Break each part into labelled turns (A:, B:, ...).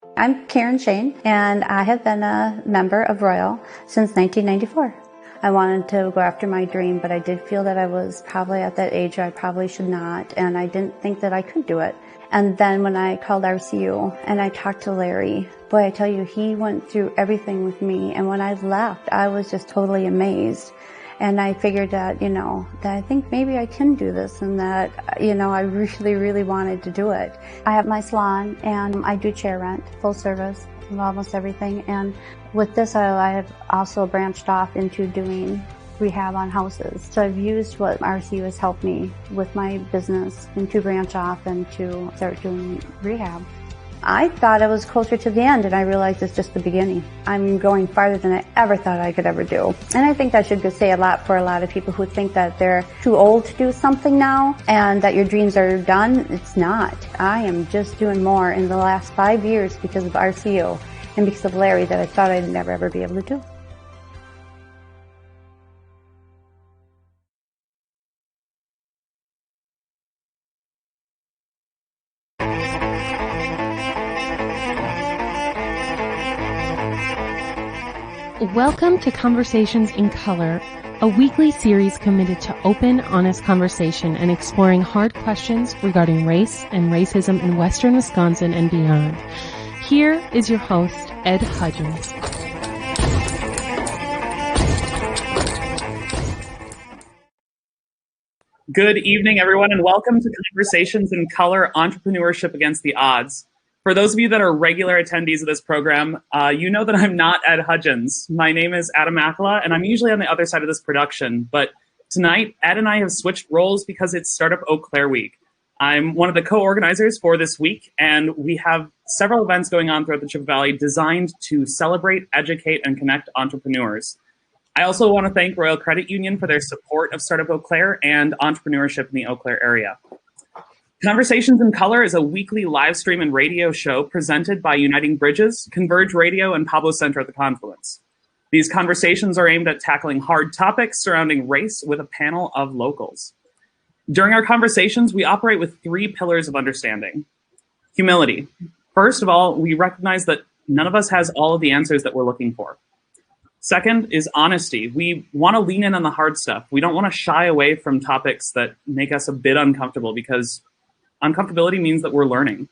A: I'm Karen Shane, and I have been a member of Royal since 1994. I wanted to go after my dream, but I did feel that I was probably at that age where I probably should not, and I didn't think that I could do it. And then when I called RCU and I talked to Larry, boy, I tell you, he went through everything with me, and when I left, I was just totally amazed. And I figured that, that I think maybe I can do this and that, I really, really wanted to do it. I have my salon and I do chair rent, full service, almost everything. And with this, I have also branched off into doing rehab on houses. So I've used what RCU has helped me with my business and to branch off and to start doing rehab. I thought it was closer to the end, and I realized it's just the beginning. I'm going farther than I ever thought I could ever do. And I think that should say a lot for a lot of people who think that they're too old to do something now and that your dreams are done. It's not. I am just doing more in the last 5 years because of RCU and because of Larry that I thought I'd never ever be able to do.
B: Welcome to Conversations in Color, a weekly series committed to open, honest conversation and exploring hard questions regarding race and racism in Western Wisconsin and beyond. Here is your host, Ed Hudgins.
C: Good evening, everyone, and welcome to Conversations in Color, Entrepreneurship Against the Odds. For those of you that are regular attendees of this program, you know that I'm not Ed Hudgins. My name is Adam Accola, and I'm usually on the other side of this production. But tonight, Ed and I have switched roles because it's Startup Eau Claire Week. I'm one of the co-organizers for this week, and we have several events going on throughout the Chippewa Valley designed to celebrate, educate, and connect entrepreneurs. I also want to thank Royal Credit Union for their support of Startup Eau Claire and entrepreneurship in the Eau Claire area. Conversations in Color is a weekly live stream and radio show presented by Uniting Bridges, Converge Radio, and Pablo Center at the Confluence. These conversations are aimed at tackling hard topics surrounding race with a panel of locals. During our conversations, we operate with 3 pillars of understanding. Humility. First of all, we recognize that none of us has all of the answers that we're looking for. Second is honesty. We want to lean in on the hard stuff. We don't want to shy away from topics that make us a bit uncomfortable because uncomfortability means that we're learning.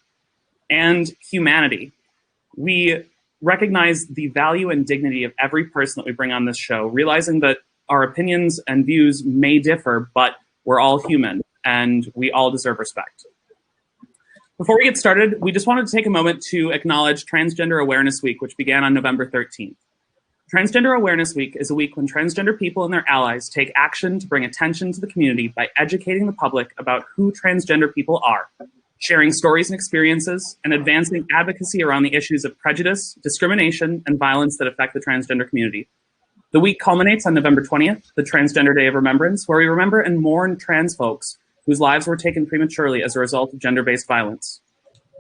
C: And humanity. We recognize the value and dignity of every person that we bring on this show, realizing that our opinions and views may differ, but we're all human and we all deserve respect. Before we get started, we just wanted to take a moment to acknowledge Transgender Awareness Week, which began on November 13th. Transgender Awareness Week is a week when transgender people and their allies take action to bring attention to the community by educating the public about who transgender people are, sharing stories and experiences, and advancing advocacy around the issues of prejudice, discrimination, and violence that affect the transgender community. The week culminates on November 20th, the Transgender Day of Remembrance, where we remember and mourn trans folks whose lives were taken prematurely as a result of gender-based violence.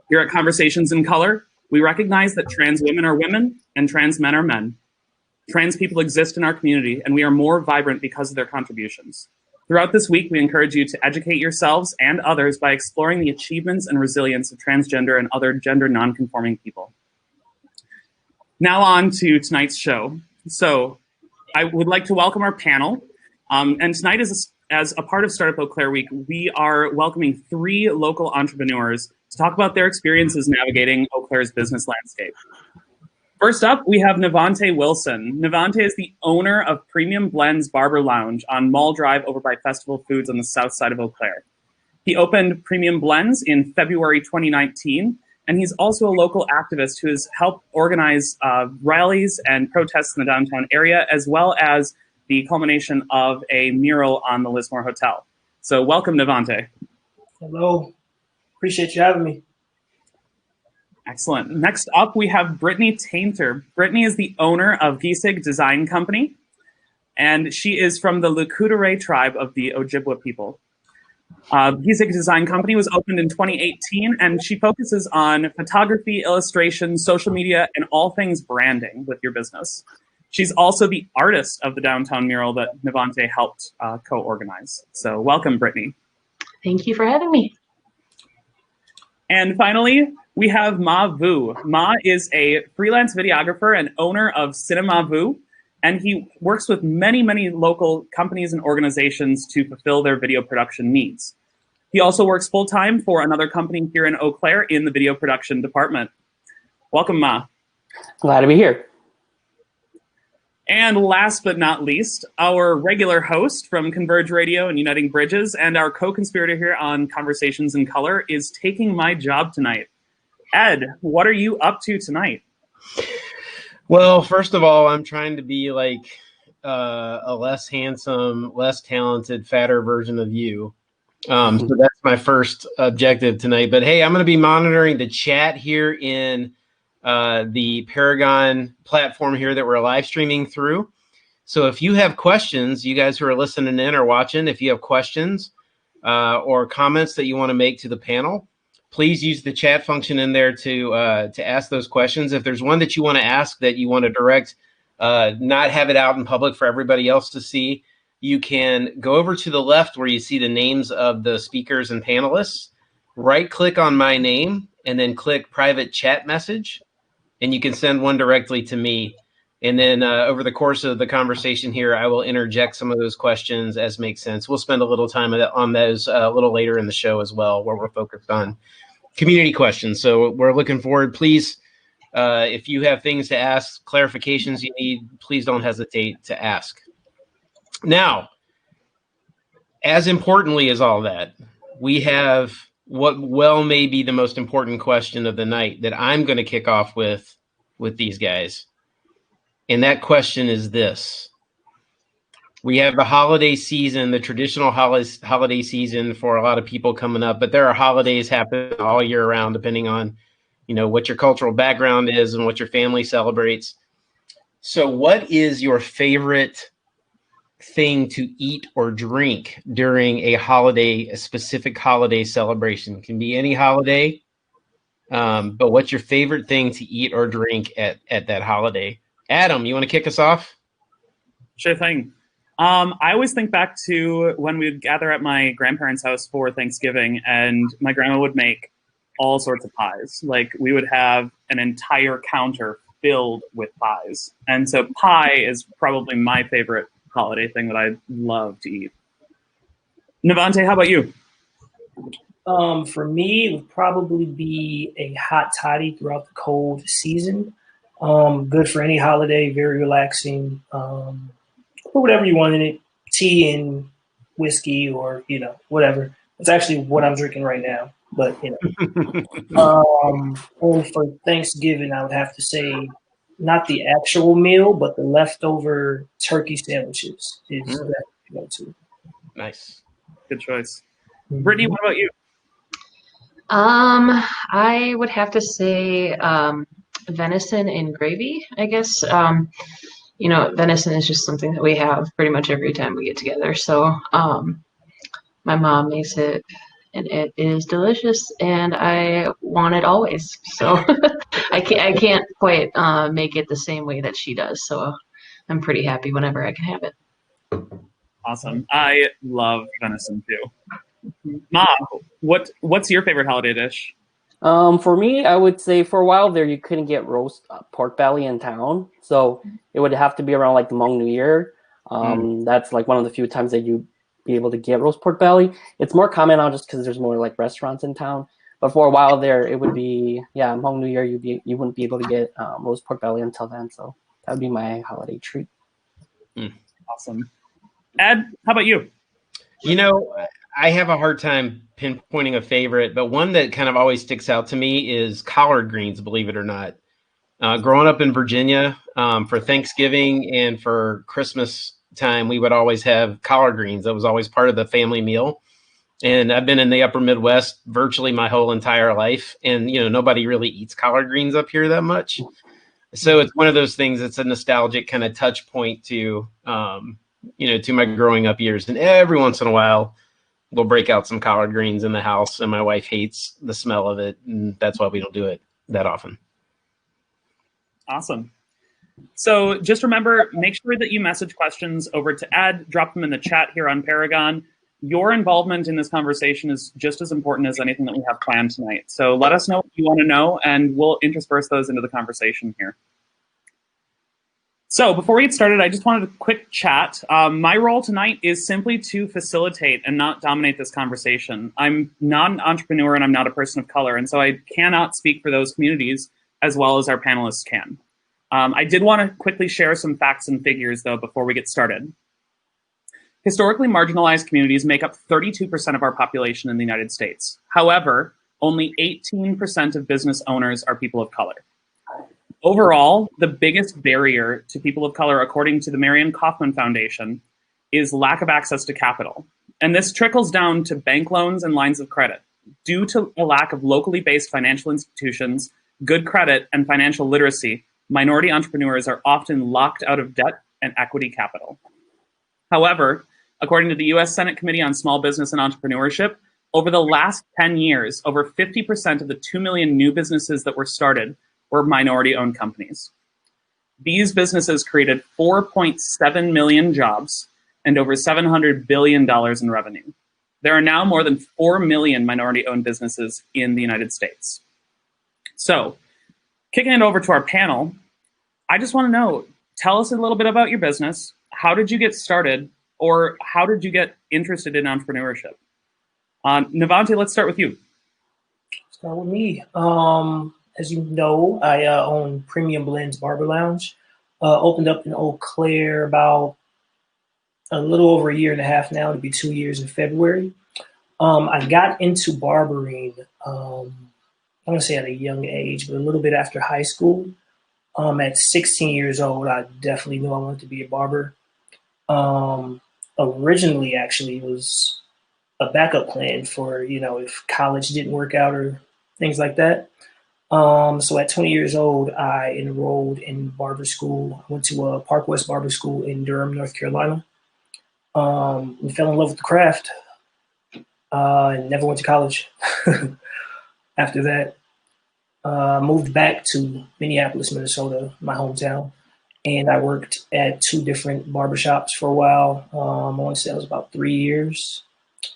C: Here at Conversations in Color, we recognize that trans women are women and trans men are men. Trans people exist in our community, and we are more vibrant because of their contributions. Throughout this week, we encourage you to educate yourselves and others by exploring the achievements and resilience of transgender and other gender non-conforming people. Now on to tonight's show. So I would like to welcome our panel. And tonight, as a part of Startup Eau Claire Week, we are welcoming 3 local entrepreneurs to talk about their experiences navigating Eau Claire's business landscape. First up, we have Navontay Wilson. Navontay is the owner of Premium Blendz Barber Lounge on Mall Drive over by Festival Foods on the south side of Eau Claire. He opened Premium Blendz in February 2019, and he's also a local activist who has helped organize rallies and protests in the downtown area, as well as the culmination of a mural on the Lismore Hotel. So welcome, Navontay.
D: Hello. Appreciate you having me.
C: Excellent. Next up, we have Brittany Tainter. Brittany is the owner of Giizhig Design Company, and she is from the Lakudere tribe of the Ojibwa people. Giizhig Design Company was opened in 2018, and she focuses on photography, illustration, social media, and all things branding with your business. She's also the artist of the downtown mural that Navontay helped co-organize. So welcome, Brittany.
E: Thank you for having me.
C: And finally, we have Ma Vue. Ma is a freelance videographer and owner of Cine-mavue, and he works with many, many local companies and organizations to fulfill their video production needs. He also works full-time for another company here in Eau Claire in the video production department. Welcome, Ma.
E: Glad to be here.
C: And last but not least, our regular host from Converge Radio and Uniting Bridges and our co-conspirator here on Conversations in Color is taking my job tonight. Ed, what are you up to tonight?
F: Well, first of all, I'm trying to be like a less handsome, less talented, fatter version of you. So that's my first objective tonight. But hey, I'm going to be monitoring the chat here in the Paragon platform here that we're live streaming through. So if you have questions, you guys who are listening in or watching, if you have questions or comments that you want to make to the panel, please use the chat function in there to ask those questions. If there's one that you want to ask that you want to direct, not have it out in public for everybody else to see, you can go over to the left where you see the names of the speakers and panelists, right click on my name, and then click private chat message. And you can send one directly to me. And then over the course of the conversation here, I will interject some of those questions as makes sense. We'll spend a little time on those a little later in the show as well, where we're focused on community questions. So we're looking forward. Please, if you have things to ask, clarifications you need, please don't hesitate to ask. Now, as importantly as all that, we have what well may be the most important question of the night that I'm going to kick off with these guys. And that question is this. We have the holiday season, the traditional holiday season for a lot of people coming up, but there are holidays happening all year round, depending on, what your cultural background is and what your family celebrates. So what is your favorite thing to eat or drink during a specific holiday celebration? It can be any holiday, but what's your favorite thing to eat or drink at that holiday? Adam, you want to kick us off?
C: Sure thing. I always think back to when we'd gather at my grandparents' house for Thanksgiving, and my grandma would make all sorts of pies. Like, we would have an entire counter filled with pies. And so pie is probably my favorite holiday thing that I love to eat. Navontay, how about you?
D: For me, it would probably be a hot toddy throughout the cold season. Good for any holiday, very relaxing. Put whatever you want in it, tea and whiskey or, whatever. It's actually what I'm drinking right now, but, and for Thanksgiving, I would have to say not the actual meal, but the leftover turkey sandwiches is that go to.
C: Nice. Good choice. Brittany, what about you?
B: I would have to say venison and gravy, I guess. Venison is just something that we have pretty much every time we get together. So my mom makes it, and it is delicious, and I want it always. So I can't quite make it the same way that she does. So I'm pretty happy whenever I can have it.
C: Awesome. I love venison too. Ma, what's your favorite holiday dish?
E: For me, I would say for a while there, you couldn't get roast pork belly in town. So it would have to be around like the Hmong New Year. That's like one of the few times that you'd be able to get roast pork belly. It's more common now just because there's more like restaurants in town. But for a while there, it would be, Hmong New Year, you wouldn't be able to get roast pork belly until then. So that would be my holiday treat.
C: Awesome. Ed, how about you?
F: I have a hard time pinpointing a favorite, but one that kind of always sticks out to me is collard greens, believe it or not. Growing up in Virginia, for Thanksgiving and for Christmas time, we would always have collard greens. That was always part of the family meal. And I've been in the upper Midwest virtually my whole entire life. And, nobody really eats collard greens up here that much. So it's one of those things that's a nostalgic kind of touch point to, to my growing up years. And every once in a while, we'll break out some collard greens in the house, and my wife hates the smell of it, and that's why we don't do it that often.
C: Awesome. So just remember, make sure that you message questions over to Ed, drop them in the chat here on Paragon. Your involvement in this conversation is just as important as anything that we have planned tonight. So let us know what you want to know, and we'll intersperse those into the conversation here. So before we get started, I just wanted a quick chat. My role tonight is simply to facilitate and not dominate this conversation. I'm not an entrepreneur and I'm not a person of color, and so I cannot speak for those communities as well as our panelists can. I did want to quickly share some facts and figures, though, before we get started. Historically marginalized communities make up 32% of our population in the United States. However, only 18% of business owners are people of color. Overall, the biggest barrier to people of color, according to the Marion Kaufman Foundation, is lack of access to capital. And this trickles down to bank loans and lines of credit. Due to a lack of locally based financial institutions, good credit, and financial literacy, minority entrepreneurs are often locked out of debt and equity capital. However, according to the U.S. Senate Committee on Small Business and Entrepreneurship, over the last 10 years, over 50% of the 2 million new businesses that were started were minority-owned companies. These businesses created 4.7 million jobs and over $700 billion in revenue. There are now more than 4 million minority-owned businesses in the United States. So, kicking it over to our panel, I just want to know, tell us a little bit about your business. How did you get started, or how did you get interested in entrepreneurship? Navontay, let's start with you.
D: Start with me. As you know, I own Premium Blendz Barber Lounge. Opened up in Eau Claire about a little over a year and a half now, to be 2 years in February. I got into barbering, I'm going to say at a young age, but a little bit after high school. At 16 years old, I definitely knew I wanted to be a barber. Originally, actually, it was a backup plan for, if college didn't work out or things like that. So at 20 years old, I enrolled in barber school. I went to a Park West Barber School in Durham, North Carolina. And fell in love with the craft. And never went to college after that. Moved back to Minneapolis, Minnesota, my hometown. And I worked at 2 different barbershops for a while. I want to say it was about 3 years.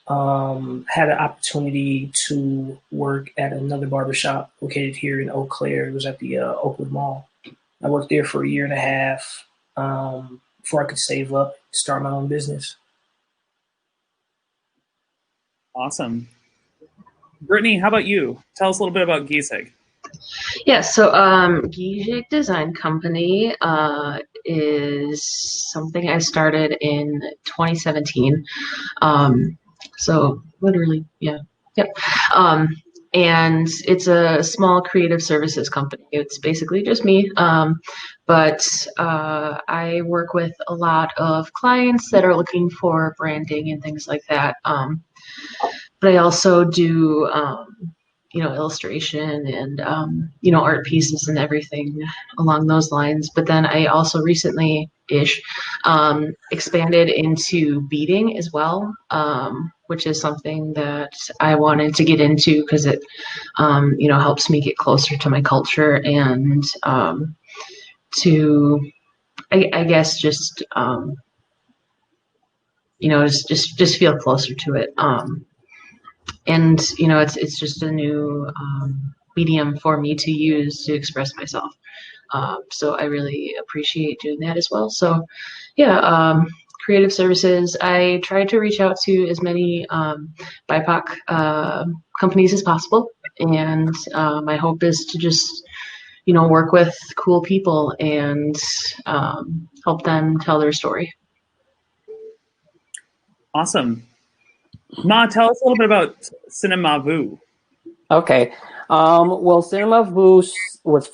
D: Had an opportunity to work at another barbershop located here in Eau Claire. It was at the Oakwood Mall. I worked there for a year and a half before I could save up, start my own business.
C: Awesome. Brittany, how about you? Tell us a little bit about Giizhig.
B: Yeah, so Giizhig Design Company is something I started in 2017. So literally, yeah, yep. And it's a small creative services company. It's basically just me. But I work with a lot of clients that are looking for branding and things like that. But I also do illustration and, art pieces and everything along those lines. But then I also recently-ish expanded into beading as well, which is something that I wanted to get into because it, helps me get closer to my culture and to, I guess, just, just feel closer to it. And, it's just a new medium for me to use to express myself. So I really appreciate doing that as well. So, yeah, creative services. I try to reach out to as many BIPOC companies as possible. And my hope is to just, work with cool people and help them tell their story.
C: Awesome. Ma, tell us a little bit about Cine-mavue.
E: Okay. Well, Cine-mavue was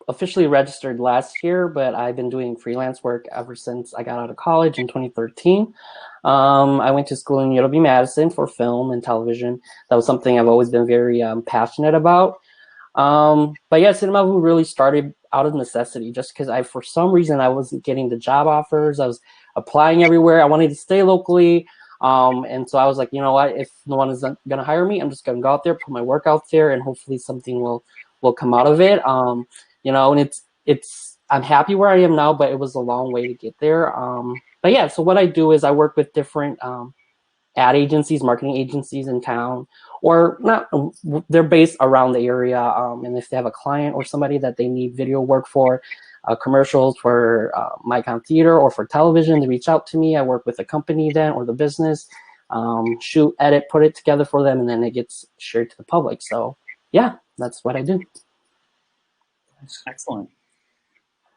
E: officially registered last year, but I've been doing freelance work ever since I got out of college in 2013. I went to school in UW-Madison for film and television. That was something I've always been very passionate about. But yeah, Cine-mavue really started out of necessity, just because for some reason I wasn't getting the job offers. I was applying everywhere. I wanted to stay locally. And so I was like, you know what, if no one is going to hire me, I'm just going to go out there, put my work out there, and hopefully something will come out of it. And I'm happy where I am now, but it was a long way to get there. But yeah, so what I do is I work with different ad agencies, marketing agencies in town, or not, they're based around the area. And if they have a client or somebody that they need video work for, commercials for Micon Theater or for television, they reach out to me. I work with the company then or the business, shoot, edit, put it together for them, and then it gets shared to the public. So yeah, that's what I do.
C: Excellent.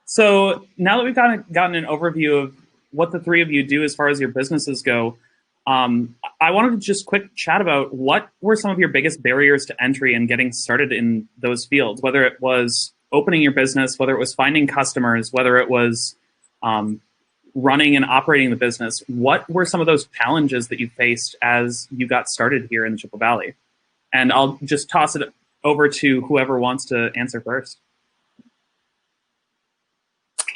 C: So now that we've gotten an overview of what the three of you do as far as your businesses go, I wanted to just quick chat about what were some of your biggest barriers to entry and getting started in those fields, whether it was opening your business, whether it was finding customers, whether it was running and operating the business. What were some of those challenges that you faced as you got started here in the Chippewa Valley? And I'll just toss it over to whoever wants to answer first.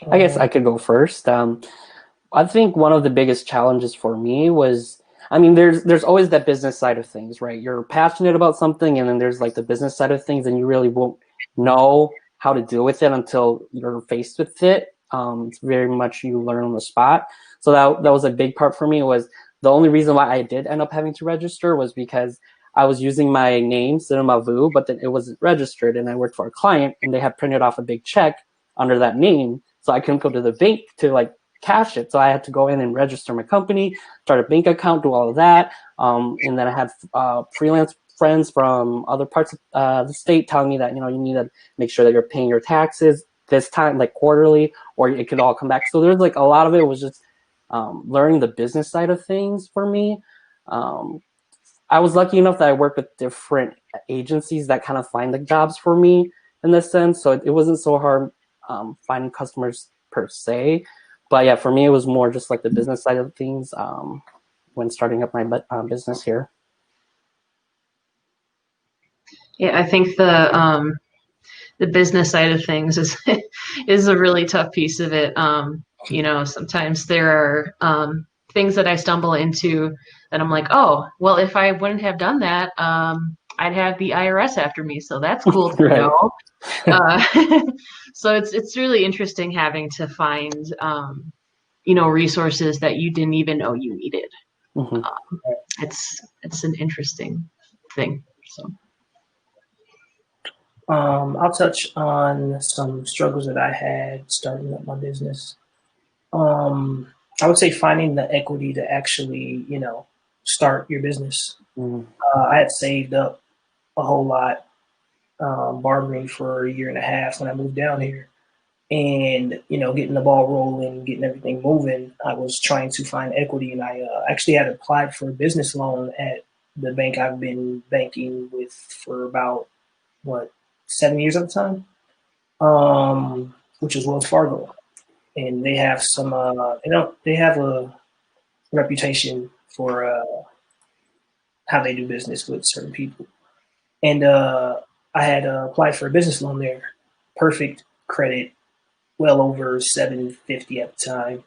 E: I guess I could go first. I think one of the biggest challenges for me was, I mean, there's always that business side of things, right? You're passionate about something, and then there's like the business side of things, and you really won't know how to deal with it until you're faced with it. It's very much you learn on the spot. So that was a big part for me. Was the only reason why I did end up having to register was because I was using my name, Cine-mavue, but then it wasn't registered, and I worked for a client, and they had printed off a big check under that name. So I couldn't go to the bank to like cash it. So I had to go in and register my company, start a bank account, do all of that. And then I had freelance friends from other parts of the state telling me that, you need to make sure that you're paying your taxes this time, like quarterly, or it could all come back. So there's like a lot of it was just learning the business side of things for me. I was lucky enough that I worked with different agencies that kind of find the jobs for me in this sense. So it wasn't so hard finding customers per se, but yeah, for me it was more just like the business side of things when starting up my business here.
G: Yeah, I think the business side of things is a really tough piece of it. Sometimes there are things that I stumble into that I'm like, oh, well, if I wouldn't have done that, I'd have the IRS after me, so that's cool to know. So it's really interesting having to find resources that you didn't even know you needed.
E: Mm-hmm.
G: It's an interesting thing. So
D: I'll touch on some struggles that I had starting up my business. I would say finding the equity to actually start your business.
E: Mm-hmm.
D: I had saved up a whole lot barbering for a year and a half when I moved down here, and getting the ball rolling, getting everything moving. I was trying to find equity, and I actually had applied for a business loan at the bank I've been banking with for about 7 years at the time, which is Wells Fargo, and they have some they have a reputation for how they do business with certain people, and I had applied for a business loan there, perfect credit, well over 750 at the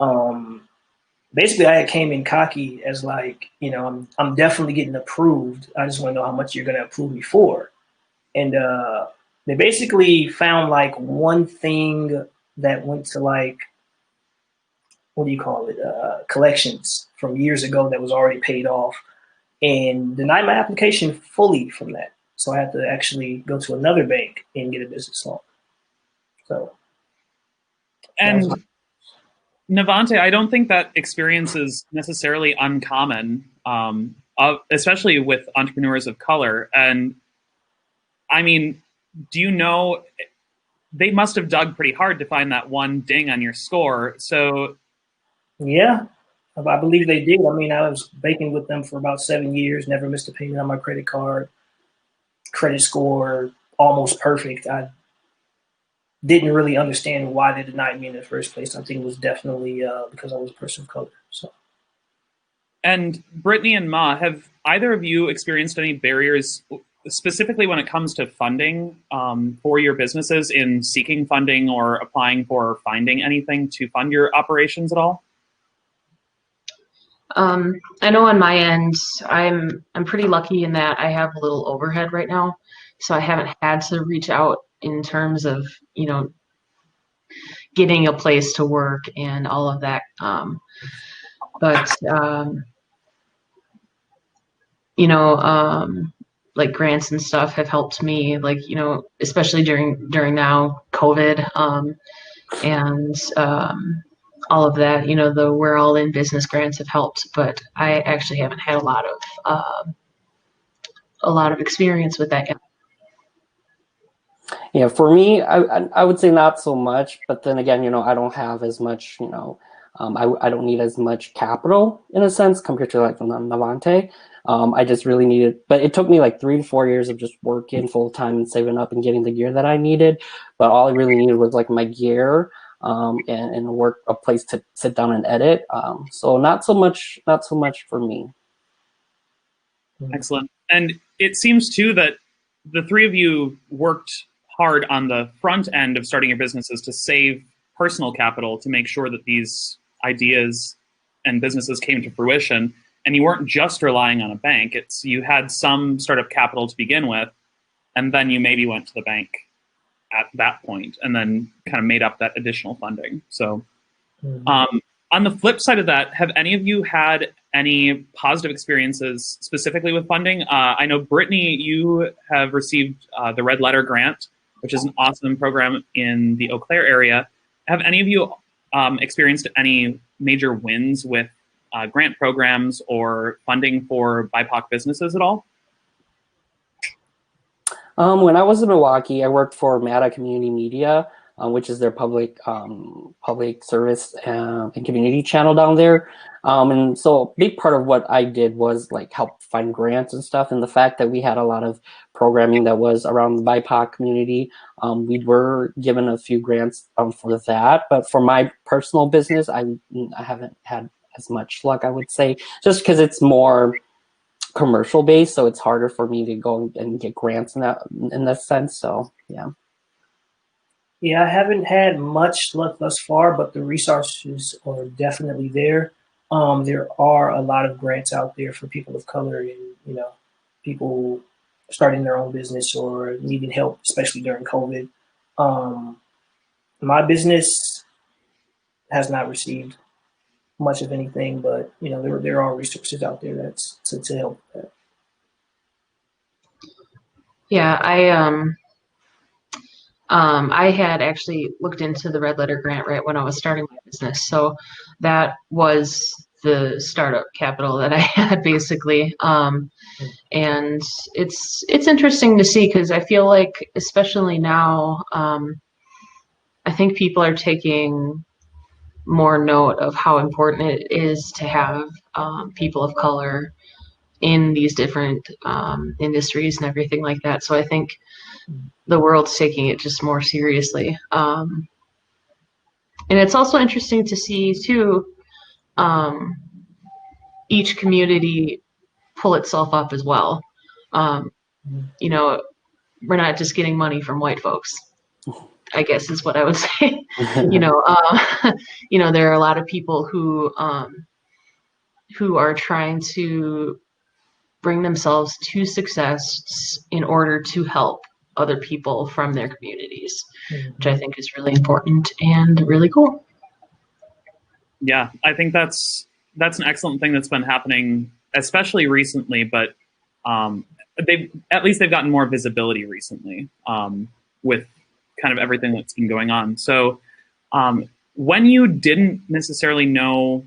D: time. Basically, I came in cocky as like, I'm definitely getting approved. I just want to know how much you're going to approve me for. And they basically found like one thing that went to like, collections from years ago that was already paid off, and denied my application fully from that. So I had to actually go to another bank and get a business loan. So.
C: And Navontay, I don't think that experience is necessarily uncommon, especially with entrepreneurs of color. And I mean, they must have dug pretty hard to find that one ding on your score. So,
D: yeah, I believe they did. I mean, I was banking with them for about 7 years, never missed a payment on my credit card, credit score almost perfect. I didn't really understand why they denied me in the first place. I think it was definitely because I was a person of color. So.
C: And Brittany and Ma, have either of you experienced any barriers, specifically when it comes to funding for your businesses, in seeking funding or applying for or finding anything to fund your operations at all?
G: I know on my end, I'm pretty lucky in that I have a little overhead right now, so I haven't had to reach out in terms of getting a place to work and all of that. But like grants and stuff have helped me, like, especially during now COVID, and all of that, the We're All In business grants have helped, but I actually haven't had a lot of experience with that yet.
E: Yeah, for me, I would say not so much, but then again, I don't have as much, I don't need as much capital in a sense compared to like Navontay. I just really needed, but it took me like 3 to 4 years of just working full time and saving up and getting the gear that I needed. But all I really needed was like my gear, and a place to sit down and edit. So not so much for me.
C: Excellent. And it seems too that the three of you worked hard on the front end of starting your businesses to save personal capital to make sure that these ideas and businesses came to fruition. And you weren't just relying on a bank. You had some startup capital to begin with, and then you maybe went to the bank at that point and then kind of made up that additional funding. So on the flip side of that, have any of you had any positive experiences specifically with funding? I know, Brittany, you have received the Red Letter Grant, which is an awesome program in the Eau Claire area. Have any of you experienced any major wins with grant programs or funding for BIPOC businesses at all?
E: When I was in Milwaukee, I worked for MATA Community Media, which is their public service and community channel down there. And so a big part of what I did was like help find grants and stuff. And the fact that we had a lot of programming that was around the BIPOC community, we were given a few grants for that. But for my personal business, I haven't had as much luck, I would say, just because it's more commercial based. So it's harder for me to go and get grants in that sense. So, yeah.
D: Yeah, I haven't had much luck thus far, but the resources are definitely there. There are a lot of grants out there for people of color and, people starting their own business or needing help, especially during COVID. My business has not received much of anything, but, there are resources out there that's to help with that.
G: Yeah, I had actually looked into the Red Letter Grant right when I was starting my business. So that was the startup capital that I had basically. And it's interesting to see because I feel like, especially now, I think people are taking more note of how important it is to have people of color in these different industries and everything like that. So I think the world's taking it just more seriously. And it's also interesting to see too, each community pull itself up as well. We're not just getting money from white folks, I guess is what I would say. There are a lot of people who are trying to bring themselves to success in order to help other people from their communities, which I think is really important and really cool.
C: Yeah, I think that's an excellent thing that's been happening, especially recently, but they've gotten more visibility recently with kind of everything that's been going on. So when you didn't necessarily know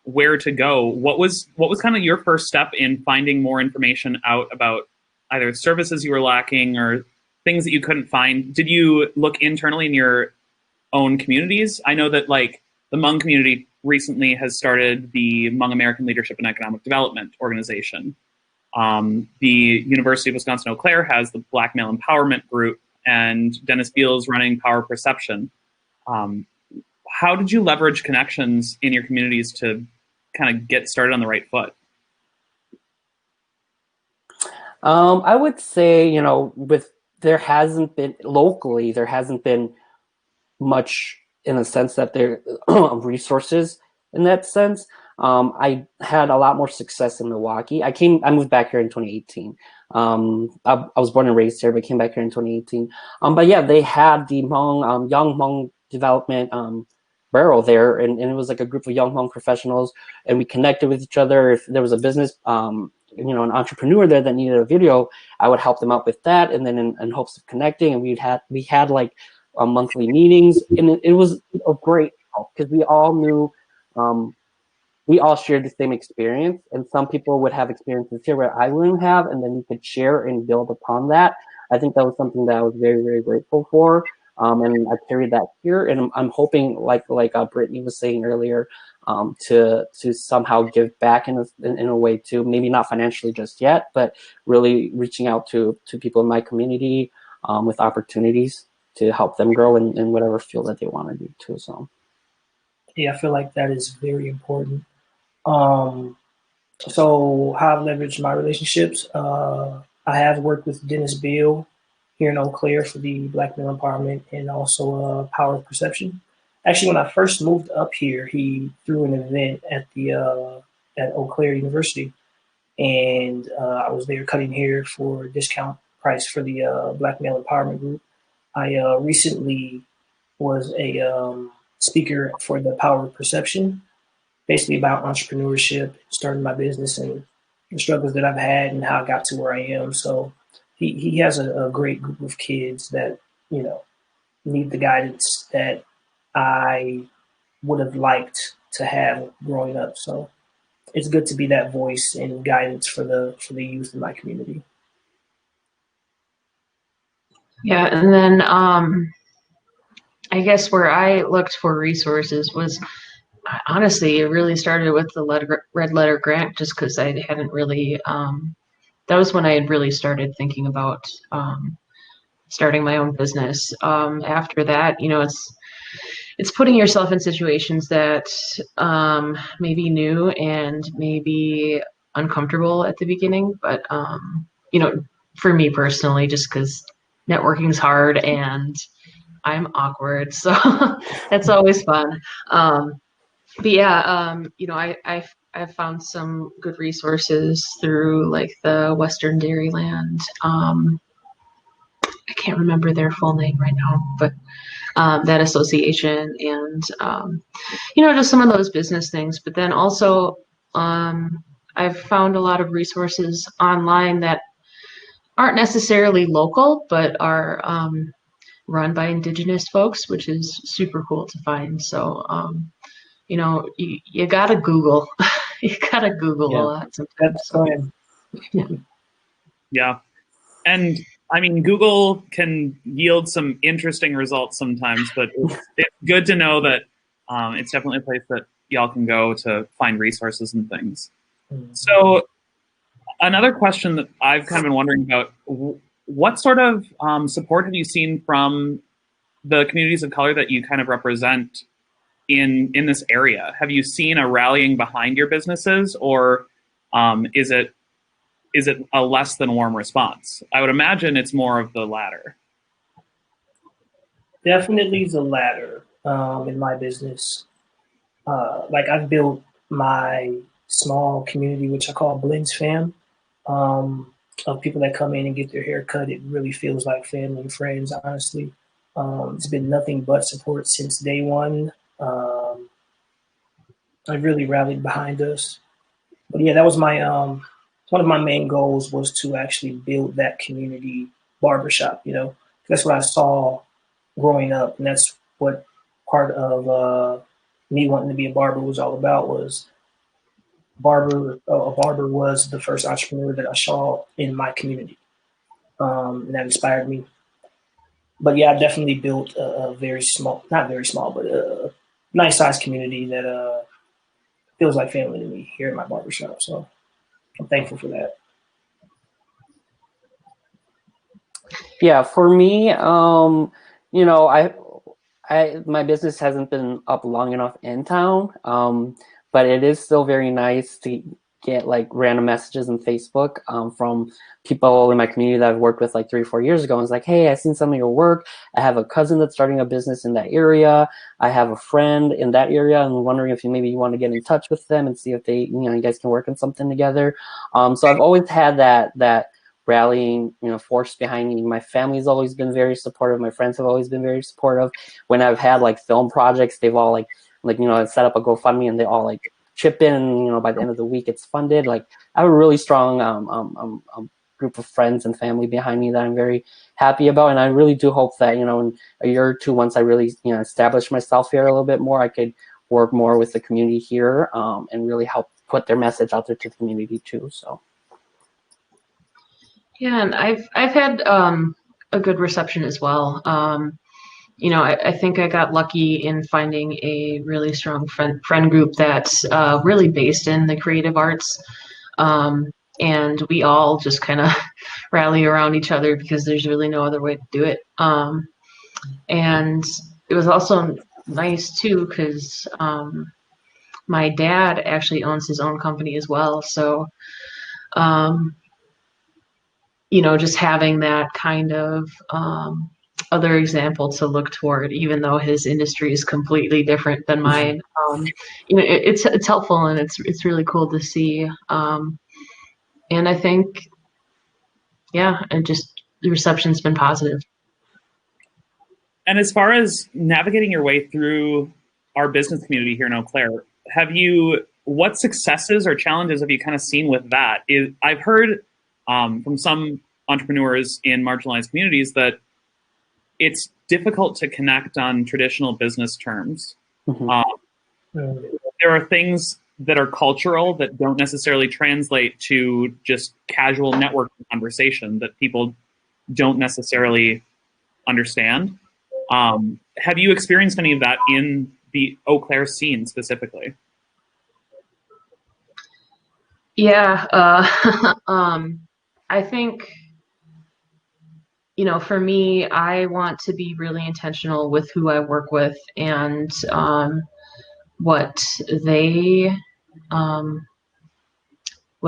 C: where to go, what was kind of your first step in finding more information out about either services you were lacking or things that you couldn't find? Did you look internally in your own communities? I know that like the Hmong community recently has started the Hmong American Leadership and Economic Development Organization. The University of Wisconsin Eau Claire has the Black Male Empowerment Group, and Dennis Beals running Power Perception. How did you leverage connections in your communities to kind of get started on the right foot?
E: I would say, there hasn't been much in the sense that there are resources in that sense. I had a lot more success in Milwaukee. I moved back here in 2018. I was born and raised here, but came back here in 2018. But yeah, they had the Hmong, Young Hmong Development barrel there, and it was like a group of young Hmong professionals, and we connected with each other. If there was a business, an entrepreneur there that needed a video, I would help them out with that, and then in hopes of connecting, and we had like monthly meetings, and it was a great help because we all knew, we all shared the same experience, and some people would have experiences here where I wouldn't have, and then we could share and build upon that. I think that was something that I was very, very grateful for. And I carried that here, and I'm hoping, like Brittany was saying earlier, to somehow give back in a way too. Maybe not financially just yet, but really reaching out to people in my community with opportunities to help them grow in whatever field that they want to do too. So,
D: yeah, I feel like that is very important. So how I've leveraged my relationships, I have worked with Dennis Bill here in Eau Claire for the Black male empowerment and also power of perception. Actually, when I first moved up here, he threw an event at the at Eau Claire University, and I was there cutting hair for a discount price for the Black male empowerment group. I recently was a speaker for the power of perception, basically about entrepreneurship, starting my business, and the struggles that I've had and how I got to where I am. So he has a great group of kids that, need the guidance that I would have liked to have growing up. So it's good to be that voice and guidance for the youth in my community.
G: Yeah, and then I guess where I looked for resources was, honestly, it really started with the red letter grant, just because I hadn't really, that was when I had really started thinking about starting my own business. After that, it's putting yourself in situations that may be new and maybe uncomfortable at the beginning, but for me personally, just because networking's hard and I'm awkward, so that's always fun. But yeah, I've found some good resources through like the Western Dairyland. I can't remember their full name right now, but that association and just some of those business things. But then also I've found a lot of resources online that aren't necessarily local, but are run by Indigenous folks, which is super cool to find. So you gotta Google. You gotta Google a lot sometimes.
C: Yeah. And I mean, Google can yield some interesting results sometimes, but it's good to know that it's definitely a place that y'all can go to find resources and things. So another question that I've kind of been wondering about, what sort of support have you seen from the communities of color that you kind of represent in this area? Have you seen a rallying behind your businesses, or is it a less than warm response? I would imagine it's more of the latter.
D: Definitely the latter in my business. Like I've built my small community, which I call Blendz Fam, of people that come in and get their hair cut. It really feels like family and friends, honestly. It's been nothing but support since day one. I really rallied behind us. But yeah, that was my one of my main goals was to actually build that community barbershop. That's what I saw growing up, and that's what part of me wanting to be a barber was all about. Was a barber was the first entrepreneur that I saw in my community, and that inspired me. But yeah, I definitely built a very small, not very small, but a nice sized community that feels like family to me here at my barbershop. So I'm thankful for that.
E: Yeah, for me, my business hasn't been up long enough in town, but it is still very nice to get like random messages on Facebook from people in my community that I've worked with like 3 or 4 years ago. And it's like, hey, I've seen some of your work. I have a cousin that's starting a business in that area. I have a friend in that area. I'm wondering if maybe you want to get in touch with them and see if they, you guys can work on something together. So I've always had that rallying, force behind me. My family's always been very supportive. My friends have always been very supportive. When I've had like film projects, they've all like set up a GoFundMe and they all like chip in. And, by the end of the week, it's funded. Like I have a really strong group of friends and family behind me that I'm very happy about. And I really do hope that, in a year or two, once I really, establish myself here a little bit more, I could work more with the community here and really help put their message out there to the community too. So.
G: Yeah, and I've had a good reception as well. I think I got lucky in finding a really strong friend group that's really based in the creative arts. And we all just kind of rally around each other because there's really no other way to do it. And it was also nice too because my dad actually owns his own company as well. So, just having that kind of other example to look toward, even though his industry is completely different than mine, it's helpful and it's really cool to see. And I think, and just the reception's been positive.
C: And as far as navigating your way through our business community here in Eau Claire, what successes or challenges have you kind of seen with that? I've heard from some entrepreneurs in marginalized communities that it's difficult to connect on traditional business terms. There are things that are cultural that don't necessarily translate to just casual networking conversation that people don't necessarily understand. Have you experienced any of that in the Eau Claire scene specifically?
G: Yeah, I think, for me, I want to be really intentional with who I work with and what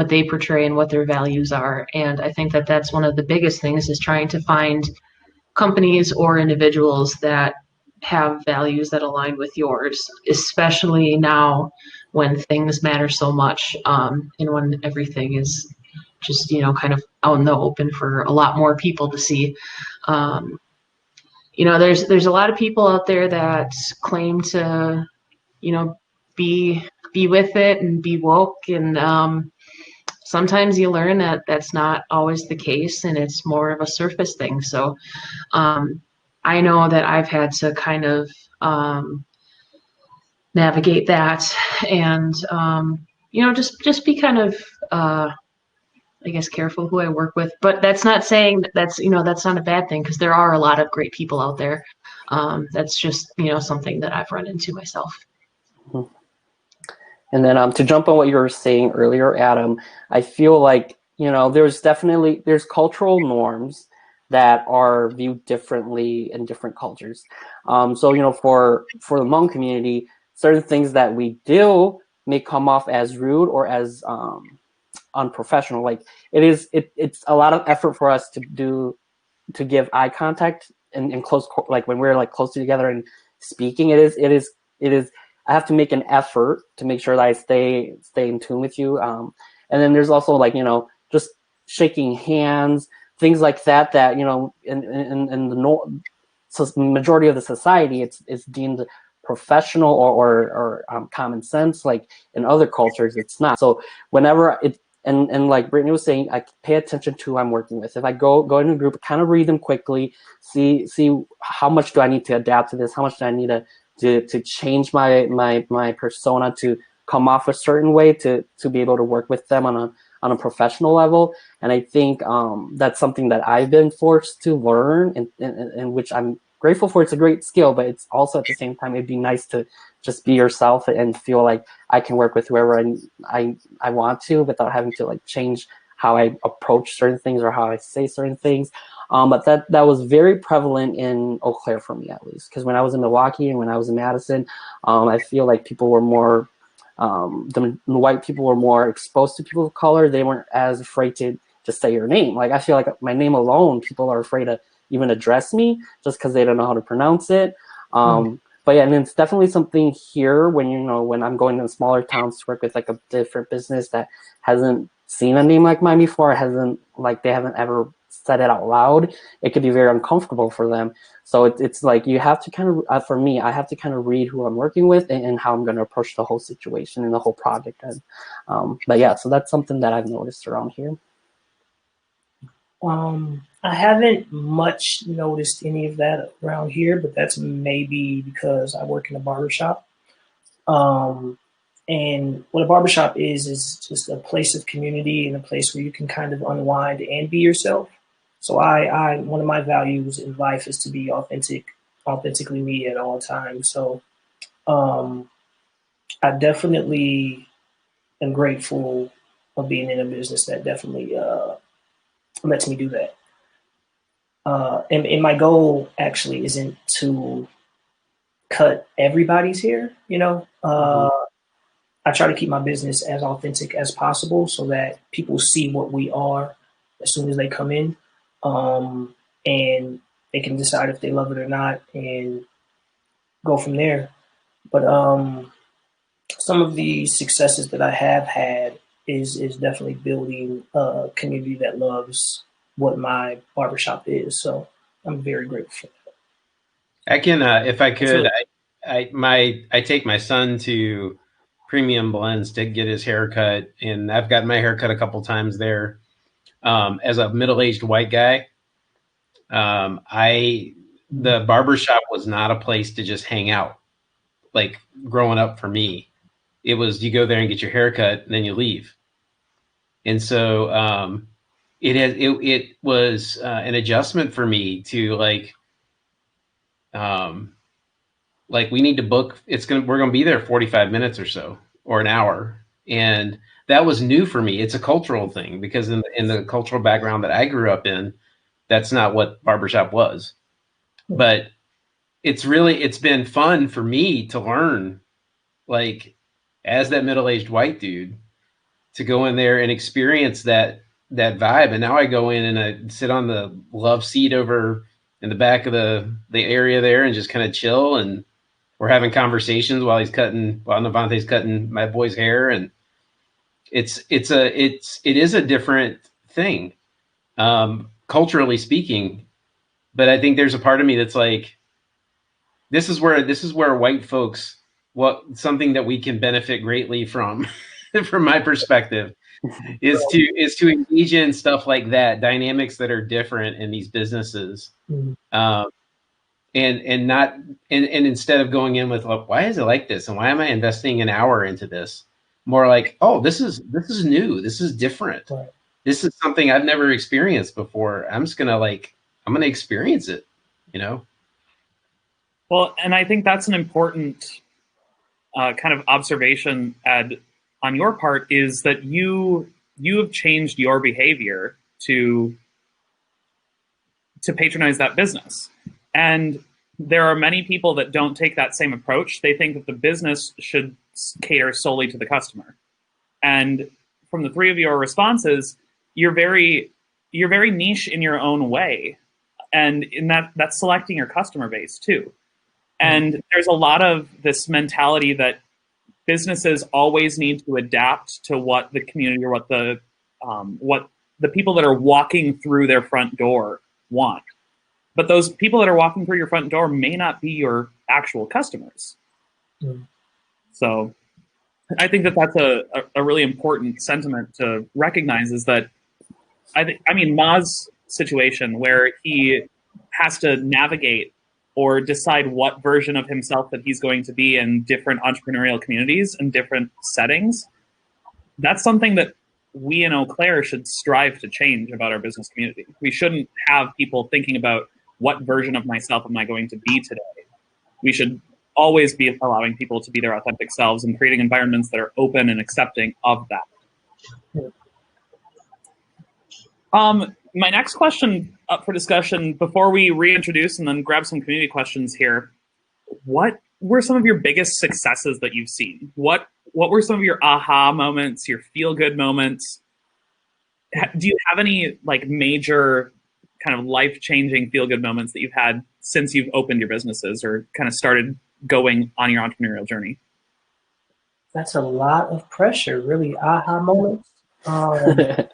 G: they portray and what their values are. And I think that that's one of the biggest things is trying to find companies or individuals that have values that align with yours, especially now when things matter so much and when everything is just, kind of out in the open for a lot more people to see. There's a lot of people out there that claim to, be with it and be woke. And sometimes you learn that that's not always the case and it's more of a surface thing. So I know that I've had to kind of navigate that and, just be kind of, I guess, careful who I work with, but that's not saying that's not a bad thing because there are a lot of great people out there. That's just, something that I've run into myself.
E: And then to jump on what you were saying earlier, Adam, I feel like, there's cultural norms that are viewed differently in different cultures. So, for the Hmong community, certain things that we do may come off as rude or as unprofessional. Like it's a lot of effort for us to give eye contact and close, like when we're like close together and speaking, it is I have to make an effort to make sure that I stay in tune with you. And then there's also like, just shaking hands, things like that, in the majority of the society, it's deemed professional or common sense. Like in other cultures, it's not. So whenever and like Brittany was saying, I pay attention to who I'm working with. If I go in a group, kind of read them quickly, see how much do I need to adapt to this? How much do I need to change my persona to come off a certain way to be able to work with them on a professional level. And I think that's something that I've been forced to learn and which I'm grateful for. It's a great skill, but it's also at the same time, it'd be nice to just be yourself and feel like I can work with whoever I want to without having to like change how I approach certain things or how I say certain things. But that was very prevalent in Eau Claire for me, at least, because when I was in Milwaukee and when I was in Madison, I feel like people were more, the white people were more exposed to people of color. They weren't as afraid to just say your name. Like I feel like my name alone, people are afraid to even address me just because they don't know how to pronounce it. But yeah, and it's definitely something here when I'm going to smaller towns to work with like a different business that hasn't seen a name like mine before, they haven't ever said it out loud, it could be very uncomfortable for them. So it's like you have to kind of, for me, I have to kind of read who I'm working with and how I'm going to approach the whole situation and the whole project. But yeah, so that's something that I've noticed around here.
D: I haven't much noticed any of that around here, but that's maybe because I work in a barbershop. And what a barbershop is just a place of community and a place where you can kind of unwind and be yourself. So I one of my values in life is to be authentically me at all times. So I definitely am grateful of being in a business that definitely lets me do that. And my goal actually isn't to cut everybody's hair, I try to keep my business as authentic as possible so that people see what we are as soon as they come in, and they can decide if they love it or not and go from there. But some of the successes that I have had is definitely building a community that loves what my barbershop is. So I'm very grateful for that.
F: I can, if I could, I take my son to Premium Blendz to get his haircut, and I've gotten my haircut a couple times there. As a middle-aged white guy, the barbershop was not a place to just hang out. Like growing up for me, it was you go there and get your haircut, and then you leave. And so it was an adjustment for me to like we need to book. We're gonna be there 45 minutes or so, or an hour, and that was new for me. It's a cultural thing because in the cultural background that I grew up in, that's not what barbershop was. But it's been fun for me to learn, like as that middle-aged white dude, to go in there and experience that vibe. And now I go in and I sit on the love seat over in the back of the area there and just kind of chill, and we're having conversations while Navontay's cutting my boy's hair, and it is a different thing, culturally speaking. But I think there's a part of me that's like, this is where white folks, something that we can benefit greatly from, from my perspective, is to engage in stuff like that, dynamics that are different in these businesses. Mm-hmm. And instead of going in with, why is it like this? And why am I investing an hour into this? More like, oh, this is new. This is different. Right. This is something I've never experienced before. I'm just going to experience it,
C: Well, and I think that's an important kind of observation, Ed, on your part, is that you have changed your behavior to patronize that business. And there are many people that don't take that same approach. They think that the business should cater solely to the customer. And from the three of your responses, you're very niche in your own way. And in that's selecting your customer base too. And there's a lot of this mentality that businesses always need to adapt to what the community or what the people that are walking through their front door want. But those people that are walking through your front door may not be your actual customers. Mm. So I think that that's a really important sentiment to recognize, is that Ma's situation where he has to navigate or decide what version of himself that he's going to be in different entrepreneurial communities and different settings, that's something that we in Eau Claire should strive to change about our business community. We shouldn't have people thinking about, what version of myself am I going to be today? We should always be allowing people to be their authentic selves and creating environments that are open and accepting of that. My next question up for discussion, before we reintroduce and then grab some community questions here, what were some of your biggest successes that you've seen? What were some of your aha moments, your feel-good moments? Do you have any major kind of life-changing feel-good moments that you've had since you've opened your businesses or kind of started going on your entrepreneurial journey?
D: That's a lot of pressure, really. Aha moments. Well,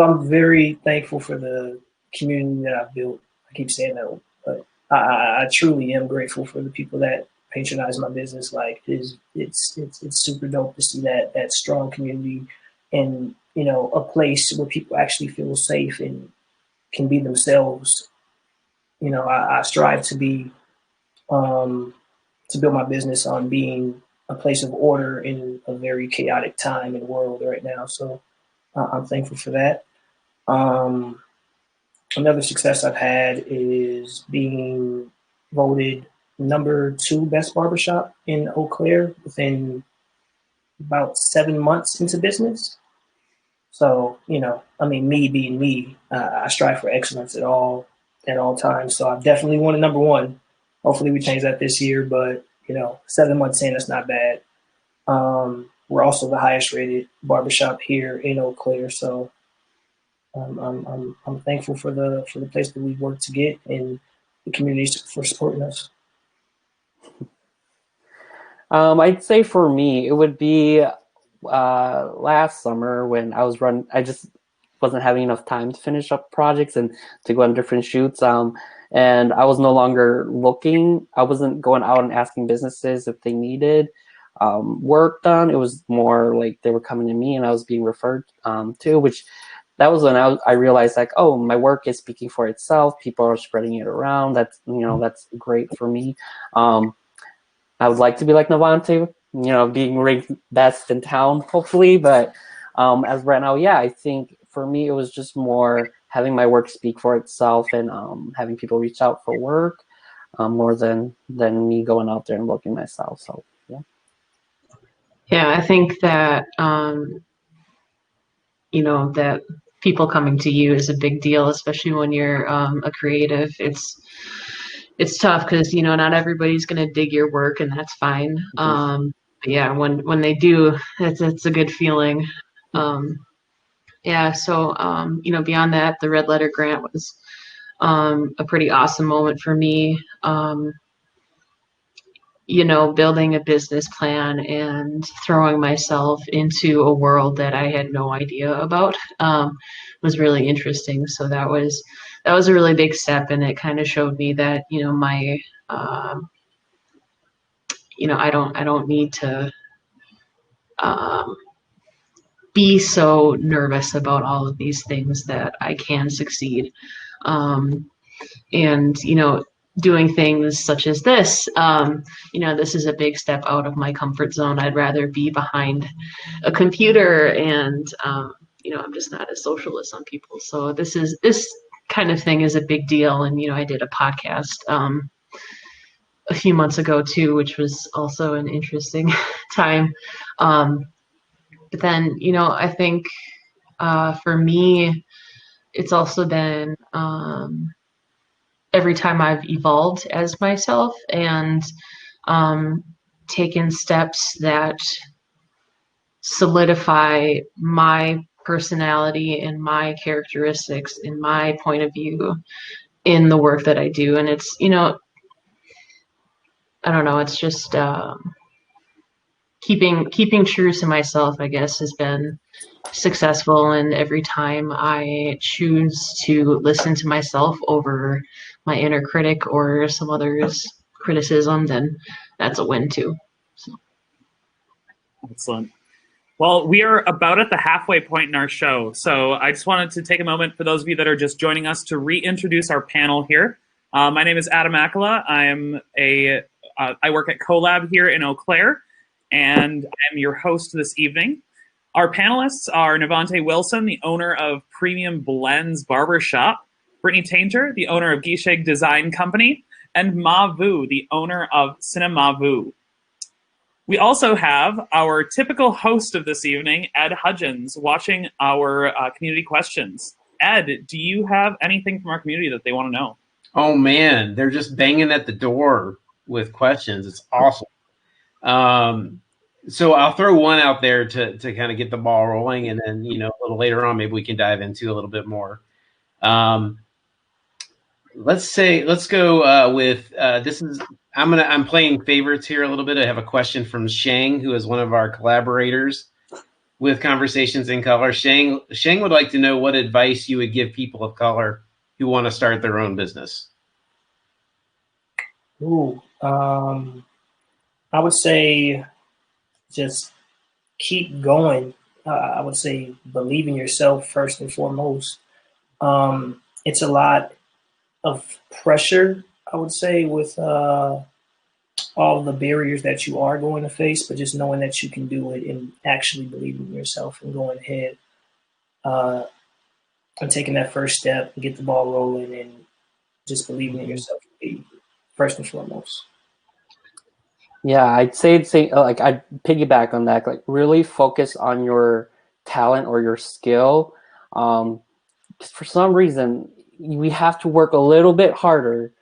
D: I'm very thankful for the community that I've built. I keep saying that, but I truly am grateful for the people that patronize my business. Like, it's super dope to see that strong community, and a place where people actually feel safe and can be themselves. I strive to be to build my business on being a place of order in a very chaotic time in the world right now. So I'm thankful for that. Another success I've had is being voted #2 best barbershop in Eau Claire within about 7 months into business. So, me being me, I strive for excellence at all times. So I've definitely won #1. Hopefully we change that this year, but 7 months in, that's not bad. We're also the highest rated barbershop here in Eau Claire. So I'm thankful for the place that we've worked to get, and the community for supporting us.
E: I'd say for me, it would be last summer when I just wasn't having enough time to finish up projects and to go on different shoots. And I was no longer looking. I wasn't going out and asking businesses if they needed work done. It was more like they were coming to me and I was being referred to, which that was when I realized, like, oh, my work is speaking for itself. People are spreading it around. That's great for me. I would like to be like Navontay, being ranked best in town, hopefully. But as right now, I think for me, it was just more having my work speak for itself and having people reach out for work more than me going out there and looking myself. So, yeah.
G: Yeah, I think that, that people coming to you is a big deal, especially when you're a creative. It's tough because, not everybody's going to dig your work, and that's fine.
E: Mm-hmm.
G: But yeah, when they do, it's a good feeling. So, beyond that, the Red Letter Grant was a pretty awesome moment for me. Building a business plan and throwing myself into a world that I had no idea about was really interesting. So that was a really big step, and it kind of showed me that, my I don't need to be so nervous about all of these things, that I can succeed. And doing things such as this, this is a big step out of my comfort zone. I'd rather be behind a computer, and I'm just not as social as some people. So this kind of thing is a big deal. And I did a podcast a few months ago too, which was also an interesting time. But then, I think for me, it's also been every time I've evolved as myself and taken steps that solidify my personality and my characteristics and my point of view in the work that I do. And it's, I don't know, it's just keeping true to myself, I guess, has been successful. And every time I choose to listen to myself over my inner critic or some other's criticism, then that's a win too. So.
C: Excellent. Well, we are about at the halfway point in our show. So I just wanted to take a moment for those of you that are just joining us to reintroduce our panel here. My name is Adam Accola. I work at Collab here in Eau Claire, and I'm your host this evening. Our panelists are Navontay Wilson, the owner of Premium Blendz Barber Shop, Brittany Tainter, the owner of Giizhig Design Company, and Ma Vue, the owner of Cine-mavue. We also have our typical host of this evening, Ed Hudgins, watching our community questions. Ed, do you have anything from our community that they want to know?
F: Oh, man, they're just banging at the door with questions. It's awesome. So I'll throw one out there to kind of get the ball rolling, and then, a little later on, maybe we can dive into a little bit more. Let's go with this is I'm playing favorites here a little bit. I have a question from Shang, who is one of our collaborators. with Conversations in Color. Sheng would like to know what advice you would give people of color who want to start their own business.
D: Ooh, I would say just keep going. I would say believe in yourself first and foremost. It's a lot of pressure, I would say, with all the barriers that you are going to face, but just knowing that you can do it and actually believing in yourself and going ahead and taking that first step and get the ball rolling and just believing in yourself first and foremost.
E: Yeah, I'd say like I'd piggyback on that. Like really focus on your talent or your skill. 'Cause for some reason, we have to work a little bit harder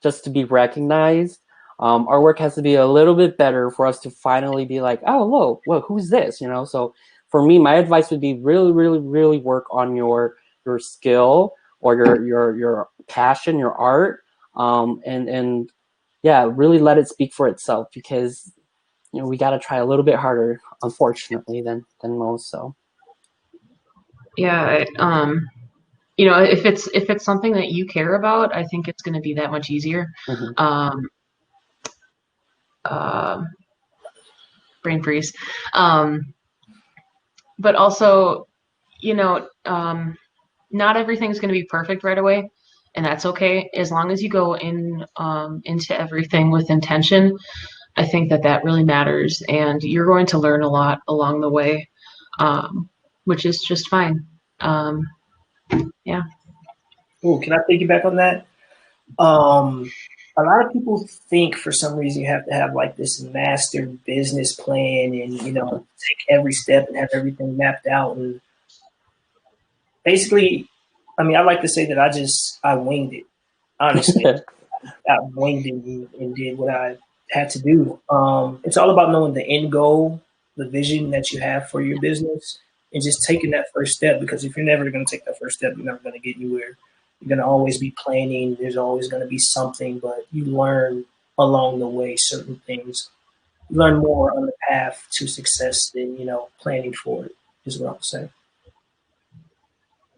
E: just to be recognized. Our work has to be a little bit better for us to finally be like, oh, whoa, who's this? You know. So for me, my advice would be really, really, really work on your skill or your passion, your art, and yeah, really let it speak for itself, because we got to try a little bit harder, unfortunately, than most. So
G: Yeah, if it's something that you care about, I think it's going to be that much easier.
E: Mm-hmm.
G: Brain freeze. But also, not everything's going to be perfect right away, and that's okay. As long as you go into everything with intention, I think that really matters, and you're going to learn a lot along the way, which is just fine. Yeah.
D: Oh, can I piggyback on that? A lot of people think for some reason you have to have like this master business plan and, take every step and have everything mapped out. And basically, I like to say that I winged it. Honestly, I winged it and did what I had to do. It's all about knowing the end goal, the vision that you have for your business, and just taking that first step, because if you're never going to take that first step, you're never going to get anywhere. You're going to always be planning. There's always going to be something, but you learn along the way certain things. You learn more on the path to success than, planning for it, is what I'm saying.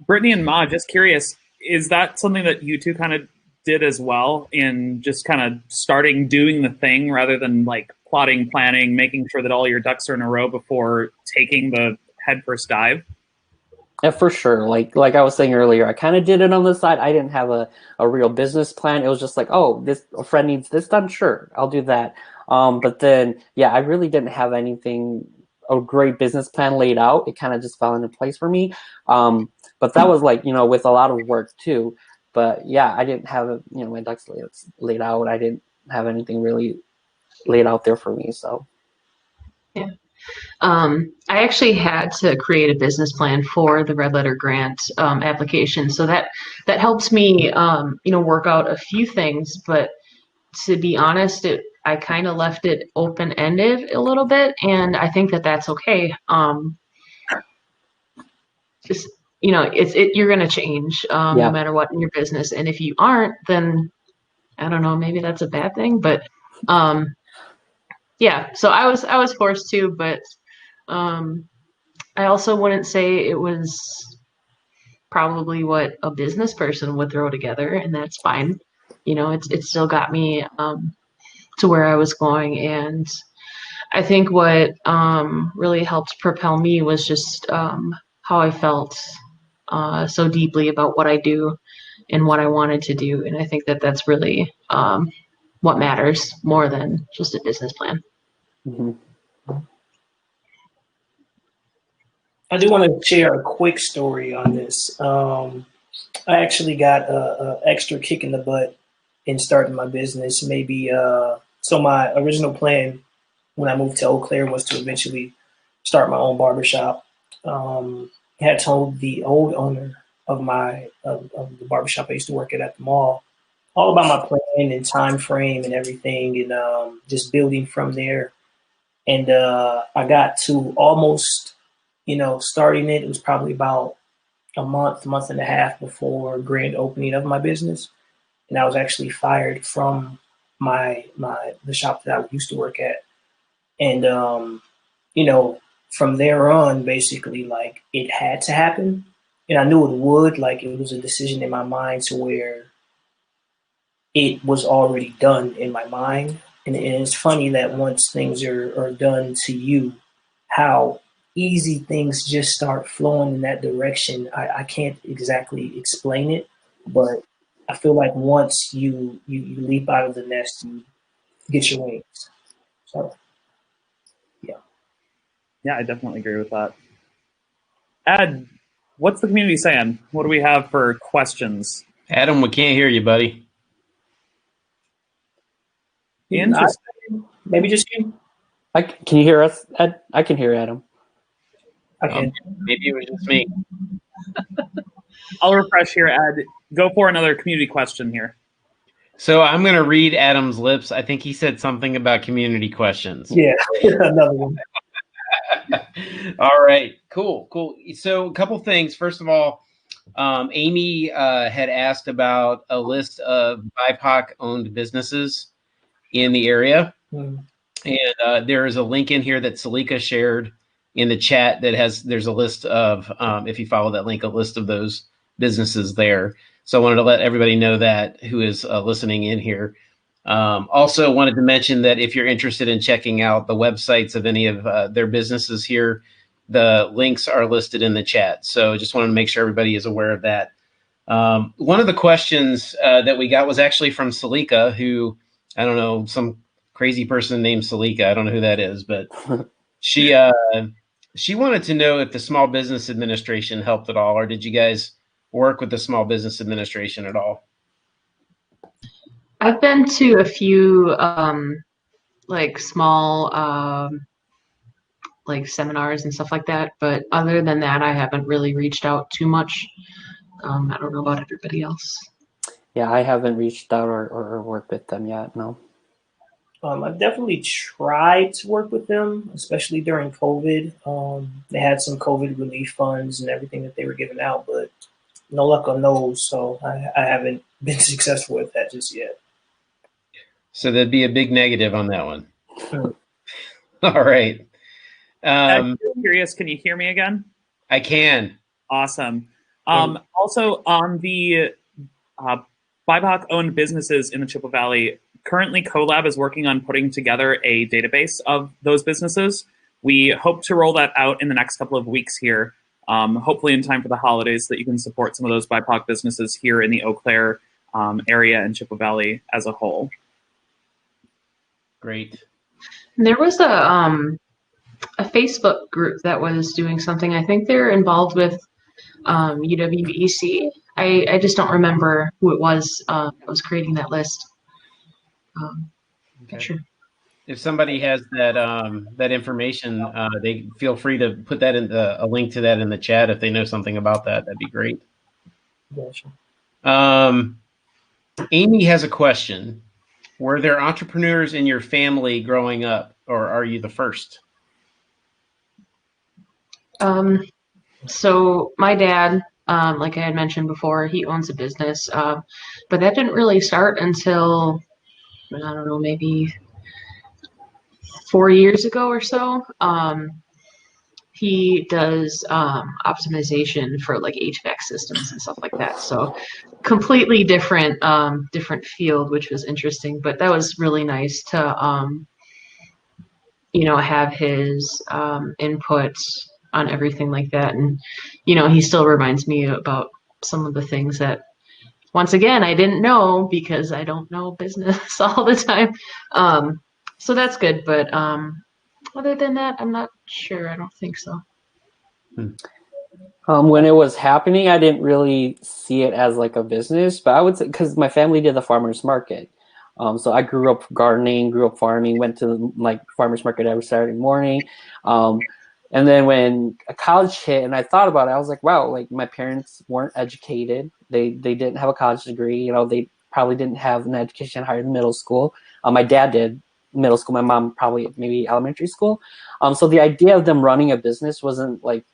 C: Brittany and Ma, just curious, is that something that you two kind of did as well, in just kind of starting doing the thing rather than like plotting, planning, making sure that all your ducks are in a row before taking the headfirst dive?
E: Yeah, for sure. Like I was saying earlier, I kind of did it on the side. I didn't have a real business plan. It was just like, oh, a friend needs this done. Sure, I'll do that. But then, yeah, I really didn't have a great business plan laid out. It kind of just fell into place for me. But that was like, with a lot of work too. But yeah, I didn't have, my ducks laid out. I didn't have anything really laid out there for me. So.
G: Yeah. I actually had to create a business plan for the Red Letter Grant application. So that helps me, work out a few things. But to be honest, I kind of left it open-ended a little bit, and I think that's okay. Just, you're going to change no matter what in your business. And if you aren't, then I don't know, maybe that's a bad thing. But yeah, so I was forced to, but I also wouldn't say it was probably what a business person would throw together, and that's fine. It still got me to where I was going, and I think what really helped propel me was just how I felt so deeply about what I do and what I wanted to do, and I think that's really what matters more than just a business plan.
E: Mm-hmm.
D: I do want to share a quick story on this. I actually got an extra kick in the butt in starting my business. Maybe so my original plan when I moved to Eau Claire was to eventually start my own barbershop. I had told the old owner of the barbershop I used to work at the mall all about my plan and time frame and everything, and just building from there. And I got to almost, starting it. It was probably about a month and a half before grand opening of my business. And I was actually fired from the shop that I used to work at. And, from there on, basically, like, it had to happen. And I knew it would. Like, it was a decision in my mind to where it was already done in my mind. And it's funny that once things are done to you, how easy things just start flowing in that direction. I can't exactly explain it, but I feel like once you leap out of the nest, you get your wings. So, yeah.
C: Yeah, I definitely agree with that. Ed, what's the community saying? What do we have for questions?
F: Adam, we can't hear you, buddy.
C: Interesting.
D: Maybe just you.
E: Can you hear us, Ed? I can hear Adam.
D: I can.
F: Maybe it was just me.
C: I'll refresh here, Ed. Go for another community question here.
F: So I'm going to read Adam's lips. I think he said something about community questions.
D: Yeah, another one.
F: All right, cool. So a couple things. First of all, Amy had asked about a list of BIPOC-owned businesses in the area. And there is a link in here that Salika shared in the chat that there's a list of, if you follow that link, a list of those businesses there. So I wanted to let everybody know that who is listening in here. Also wanted to mention that if you're interested in checking out the websites of any of their businesses here, the links are listed in the chat. So just wanted to make sure everybody is aware of that. One of the questions that we got was actually from Salika, who, I don't know, some crazy person named Salika. I don't know who that is, but she wanted to know if the Small Business Administration helped at all, or did you guys work with the Small Business Administration at all?
G: I've been to a few like small like seminars and stuff like that, but other than that, I haven't really reached out too much. I don't know about everybody else. Yeah, I haven't reached out or worked with them yet, no.
D: I've definitely tried to work with them, especially during COVID. They had some COVID relief funds and everything that they were giving out, but no luck on those, so I haven't been successful with that just yet.
F: So there'd be a big negative on that one. All right.
C: I'm curious, can you hear me again?
F: I can.
C: Awesome. Also, on the BIPOC-owned businesses in the Chippewa Valley, currently CoLab is working on putting together a database of those businesses. We hope to roll that out in the next couple of weeks here, hopefully in time for the holidays, so that you can support some of those BIPOC businesses here in the Eau Claire area and Chippewa Valley as a whole.
F: Great.
G: There was a Facebook group that was doing something. I think they're involved with UWBC. I just don't remember who it was creating that list.
F: Okay.
G: Sure.
F: If somebody has that information, they feel free to put that in a link to that in the chat if they know something about that. That'd be great.
D: Gotcha.
F: Amy has a question. Were there entrepreneurs in your family growing up, or are you the first?
G: So my dad, like I had mentioned before, he owns a business, but that didn't really start until, I don't know, maybe 4 years ago or so. He does optimization for like HVAC systems and stuff like that. So completely different field, which was interesting. But that was really nice to have his input on everything like that. And he still reminds me about some of the things that, once again, I didn't know because I don't know business all the time. So that's good. But other than that, I'm not sure. I don't think so.
E: When it was happening, I didn't really see it as like a business, but I would say, because my family did the farmer's market. So I grew up gardening, grew up farming, went to like farmer's market every Saturday morning. And then when college hit and I thought about it, I was like, wow, like my parents weren't educated. They didn't have a college degree. They probably didn't have an education higher than middle school. My dad did middle school. My mom probably maybe elementary school. So the idea of them running a business wasn't like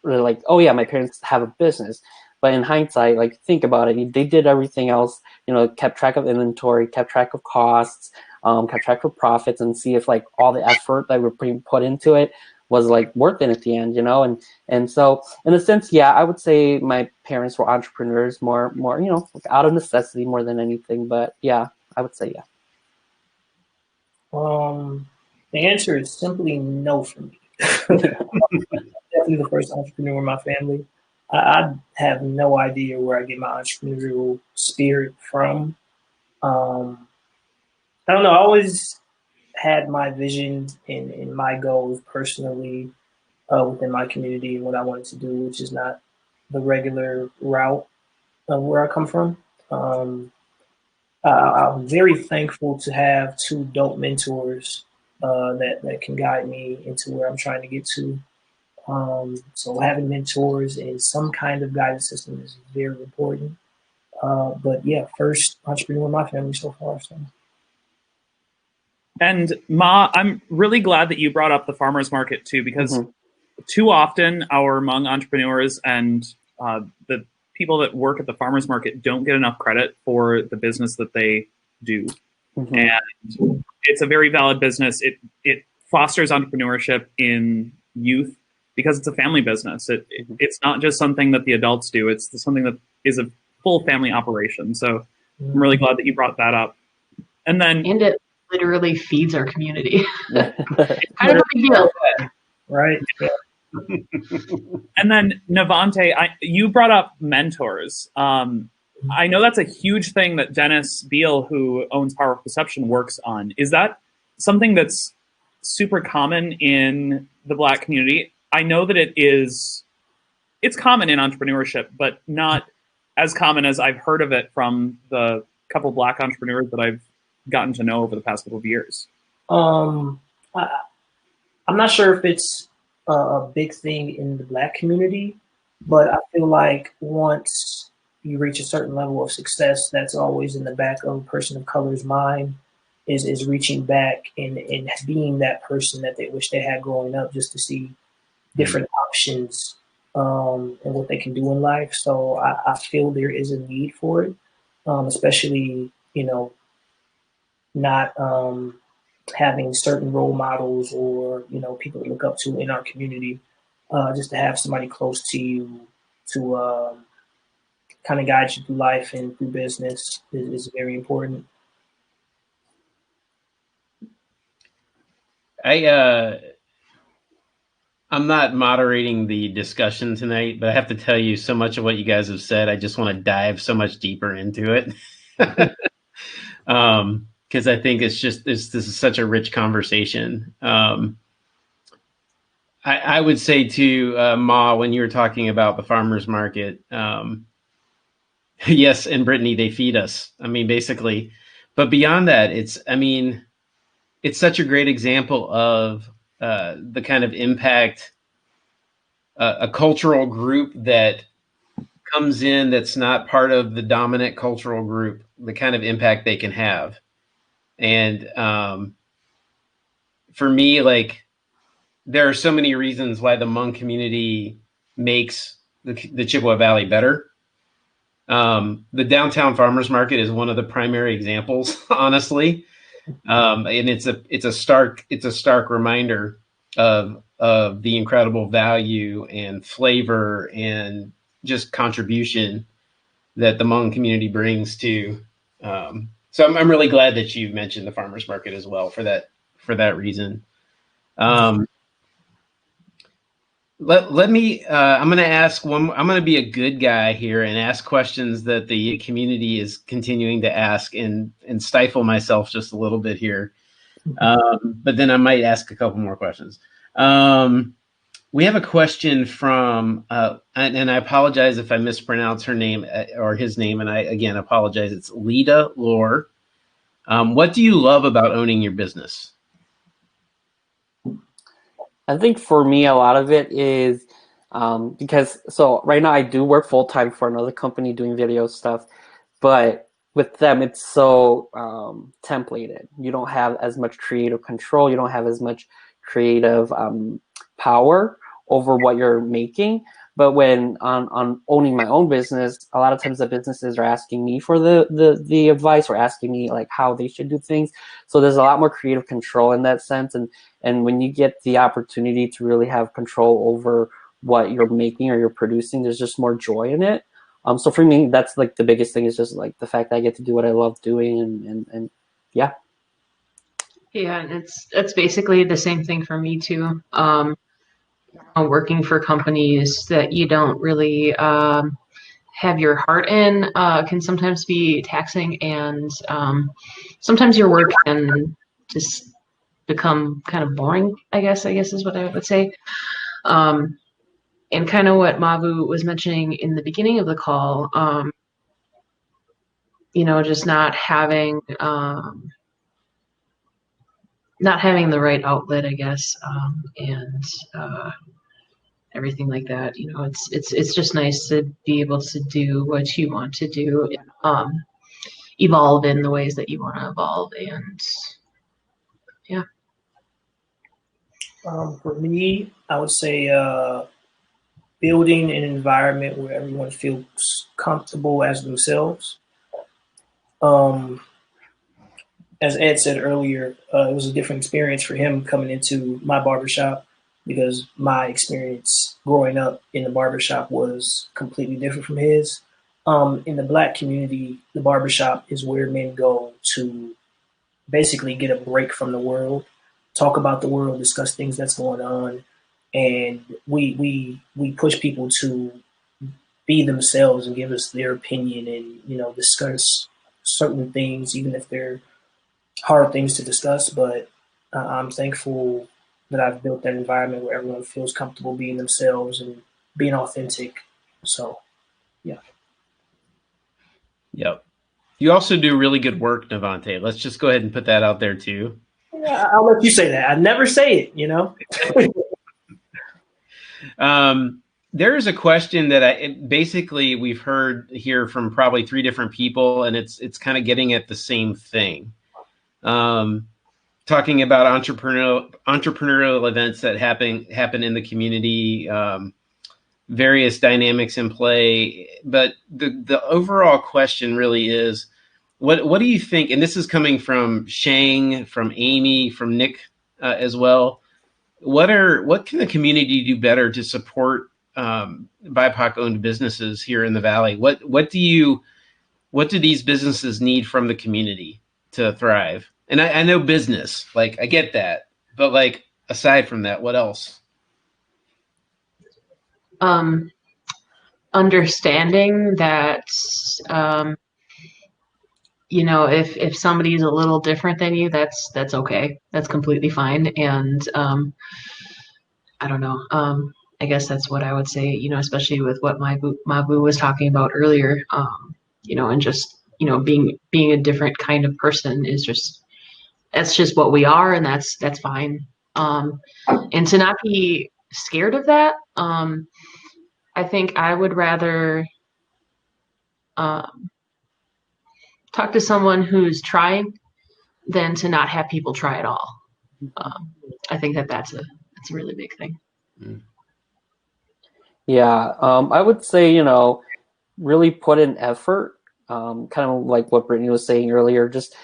E: really like, oh yeah, my parents have a business. But in hindsight, like think about it, they did everything else, kept track of inventory, kept track of costs, kept track of profits, and see if like all the effort that were being put into it was like worth it at the end, and so in a sense, yeah, I would say my parents were entrepreneurs more, out of necessity more than anything. But yeah, I would say yeah.
D: The answer is simply no for me. Definitely the first entrepreneur in my family. I have no idea where I get my entrepreneurial spirit from. I don't know. I always had my visions and my goals personally within my community and what I wanted to do, which is not the regular route of where I come from. I'm very thankful to have two dope mentors that can guide me into where I'm trying to get to. So having mentors and some kind of guidance system is very important. But yeah, first entrepreneur in my family so far. So.
C: And Ma, I'm really glad that you brought up the farmers market too, because too often our Hmong entrepreneurs and the people that work at the farmers market don't get enough credit for the business that they do. And it's a very valid business. It fosters entrepreneurship in youth because it's a family business. It's not just something that the adults do. It's something that is a full family operation. So I'm really glad that you brought that up. And
G: it literally feeds our community. Kind of a big deal.
D: Right. Yeah.
C: And then Navontay, you brought up mentors. I know that's a huge thing that Dennis Beal, who owns Power of Perception, works on. Is that something that's super common in the Black community? I know that it's common in entrepreneurship, but not as common as I've heard of it from the couple Black entrepreneurs that I've gotten to know over the past couple of years.
D: I'm not sure if it's a big thing in the Black community, but I feel like once you reach a certain level of success, that's always in the back of a person of color's mind, is reaching back and being that person that they wish they had growing up, just to see different options and what they can do in life. So I feel there is a need for it, especially, not having certain role models or, people to look up to in our community, just to have somebody close to you to kind of guide you through life and through business is very important.
F: I'm not moderating the discussion tonight, but I have to tell you, so much of what you guys have said, I just want to dive so much deeper into it. Because I think this is such a rich conversation. I would say to Ma, when you were talking about the farmers market, yes, and Brittany, they feed us. I mean, basically, but beyond that, it's such a great example of the kind of impact a cultural group that comes in that's not part of the dominant cultural group, the kind of impact they can have. And for me, like, there are so many reasons why the Hmong community makes the Chippewa Valley better. The downtown farmers market is one of the primary examples, honestly. And it's a stark reminder of the incredible value and flavor and just contribution that the Hmong community brings to. So I'm really glad that you mentioned the farmers market as well for that reason. Let me. I'm going to ask one. I'm going to be a good guy here and ask questions that the community is continuing to ask, and stifle myself just a little bit here. But then I might ask a couple more questions. We have a question from, and I apologize if I mispronounce her name or his name, and I again apologize. It's Lita Lore. What do you love about owning your business?
E: I think for me, a lot of it is because right now I do work full time for another company doing video stuff, but with them, it's so templated. You don't have as much creative control. You don't have as much creative power over what you're making. But when on owning my own business, a lot of times the businesses are asking me for the advice, or asking me like how they should do things. So there's a lot more creative control in that sense. And when you get the opportunity to really have control over what you're making or you're producing, there's just more joy in it. So for me, that's like the biggest thing, is just like the fact that I get to do what I love doing, and yeah.
G: Yeah, and it's basically the same thing for me too. Working for companies that you don't really have your heart in can sometimes be taxing, and sometimes your work can just become kind of boring, I guess is what I would say. And kind of what Ma Vue was mentioning in the beginning of the call, just not having the right outlet, I guess, and everything like that. It's just nice to be able to do what you want to do, evolve in the ways that you want to evolve, and yeah.
D: For me, I would say building an environment where everyone feels comfortable as themselves. As Ed said earlier, it was a different experience for him coming into my barbershop, because my experience growing up in the barbershop was completely different from his. In the Black community, the barbershop is where men go to basically get a break from the world, talk about the world, discuss things that's going on. And we push people to be themselves and give us their opinion, and, discuss certain things, even if they're hard things to discuss. But I'm thankful that I've built that environment where everyone feels comfortable being themselves and being authentic. So, yeah.
F: Yep. You also do really good work, Navontay. Let's just go ahead and put that out there too.
D: Yeah, I'll let you say that. I never say it,
F: There is a question that basically we've heard here from probably 3 different people, and it's kind of getting at the same thing. Talking about entrepreneurial events that happen in the community, various dynamics in play. But the overall question really is, what do you think? And this is coming from Shang, from Amy, from Nick as well. What can the community do better to support BIPOC-owned businesses here in the Valley? What do these businesses need from the community to thrive? And I know business, like I get that, but like aside from that, what else?
G: Understanding that if somebody's a little different than you, that's okay. That's completely fine. And I don't know. I guess that's what I would say, especially with what Ma Vue was talking about earlier, and just, being a different kind of person that's just what we are, and that's fine. And to not be scared of that, I think I would rather talk to someone who's trying than to not have people try at all. I think that's a really big thing.
E: Yeah, I would say, really put in effort, kind of like what Brittany was saying earlier. Just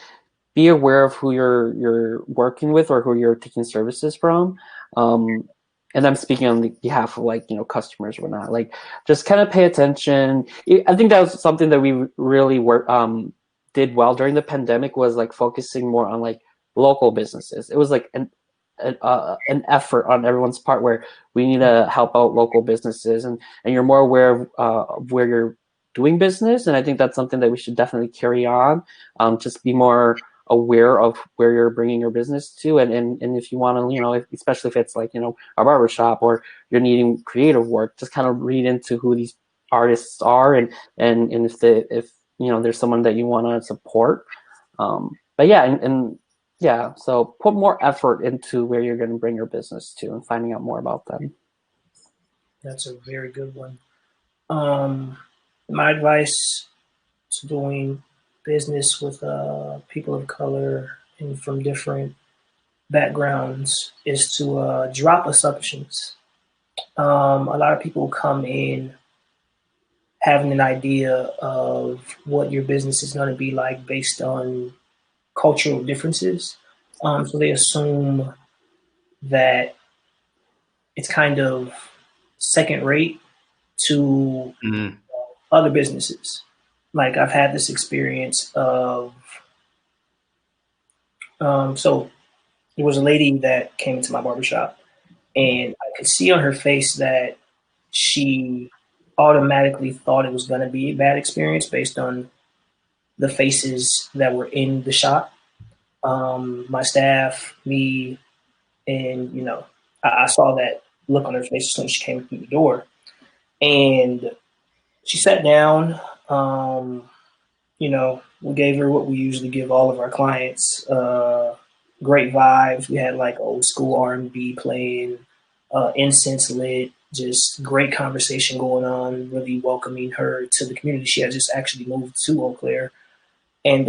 E: be aware of who you're working with or who you're taking services from. And I'm speaking on the behalf of customers or whatnot. Like, just kind of pay attention. I think that was something that we really did well during the pandemic, was like focusing more on like local businesses. It was like an effort on everyone's part where we need to help out local businesses, and you're more aware of where you're doing business. And I think that's something that we should definitely carry on. Just be more aware of where you're bringing your business to, and if you want to, especially if it's like, a barbershop or you're needing creative work, just kind of read into who these artists are, and if there's someone that you want to support. But yeah, so put more effort into where you're going to bring your business to and finding out more about them.
D: That's a very good one. My advice to doing business with people of color and from different backgrounds is to drop assumptions. A lot of people come in having an idea of what your business is going to be like based on cultural differences. So they assume that it's kind of second rate to other businesses. Like I've had this experience of, so there was a lady that came into my barbershop, and I could see on her face that she automatically thought it was going to be a bad experience based on the faces that were in the shop. My staff, me, and, you know, I saw that look on her face as soon as she came through the door. And she sat down. You know, we gave her what we usually give all of our clients, great vibes. We had like old school R&B playing, incense lit, just great conversation going on, really welcoming her to the community. She had just actually moved to Eau Claire. And,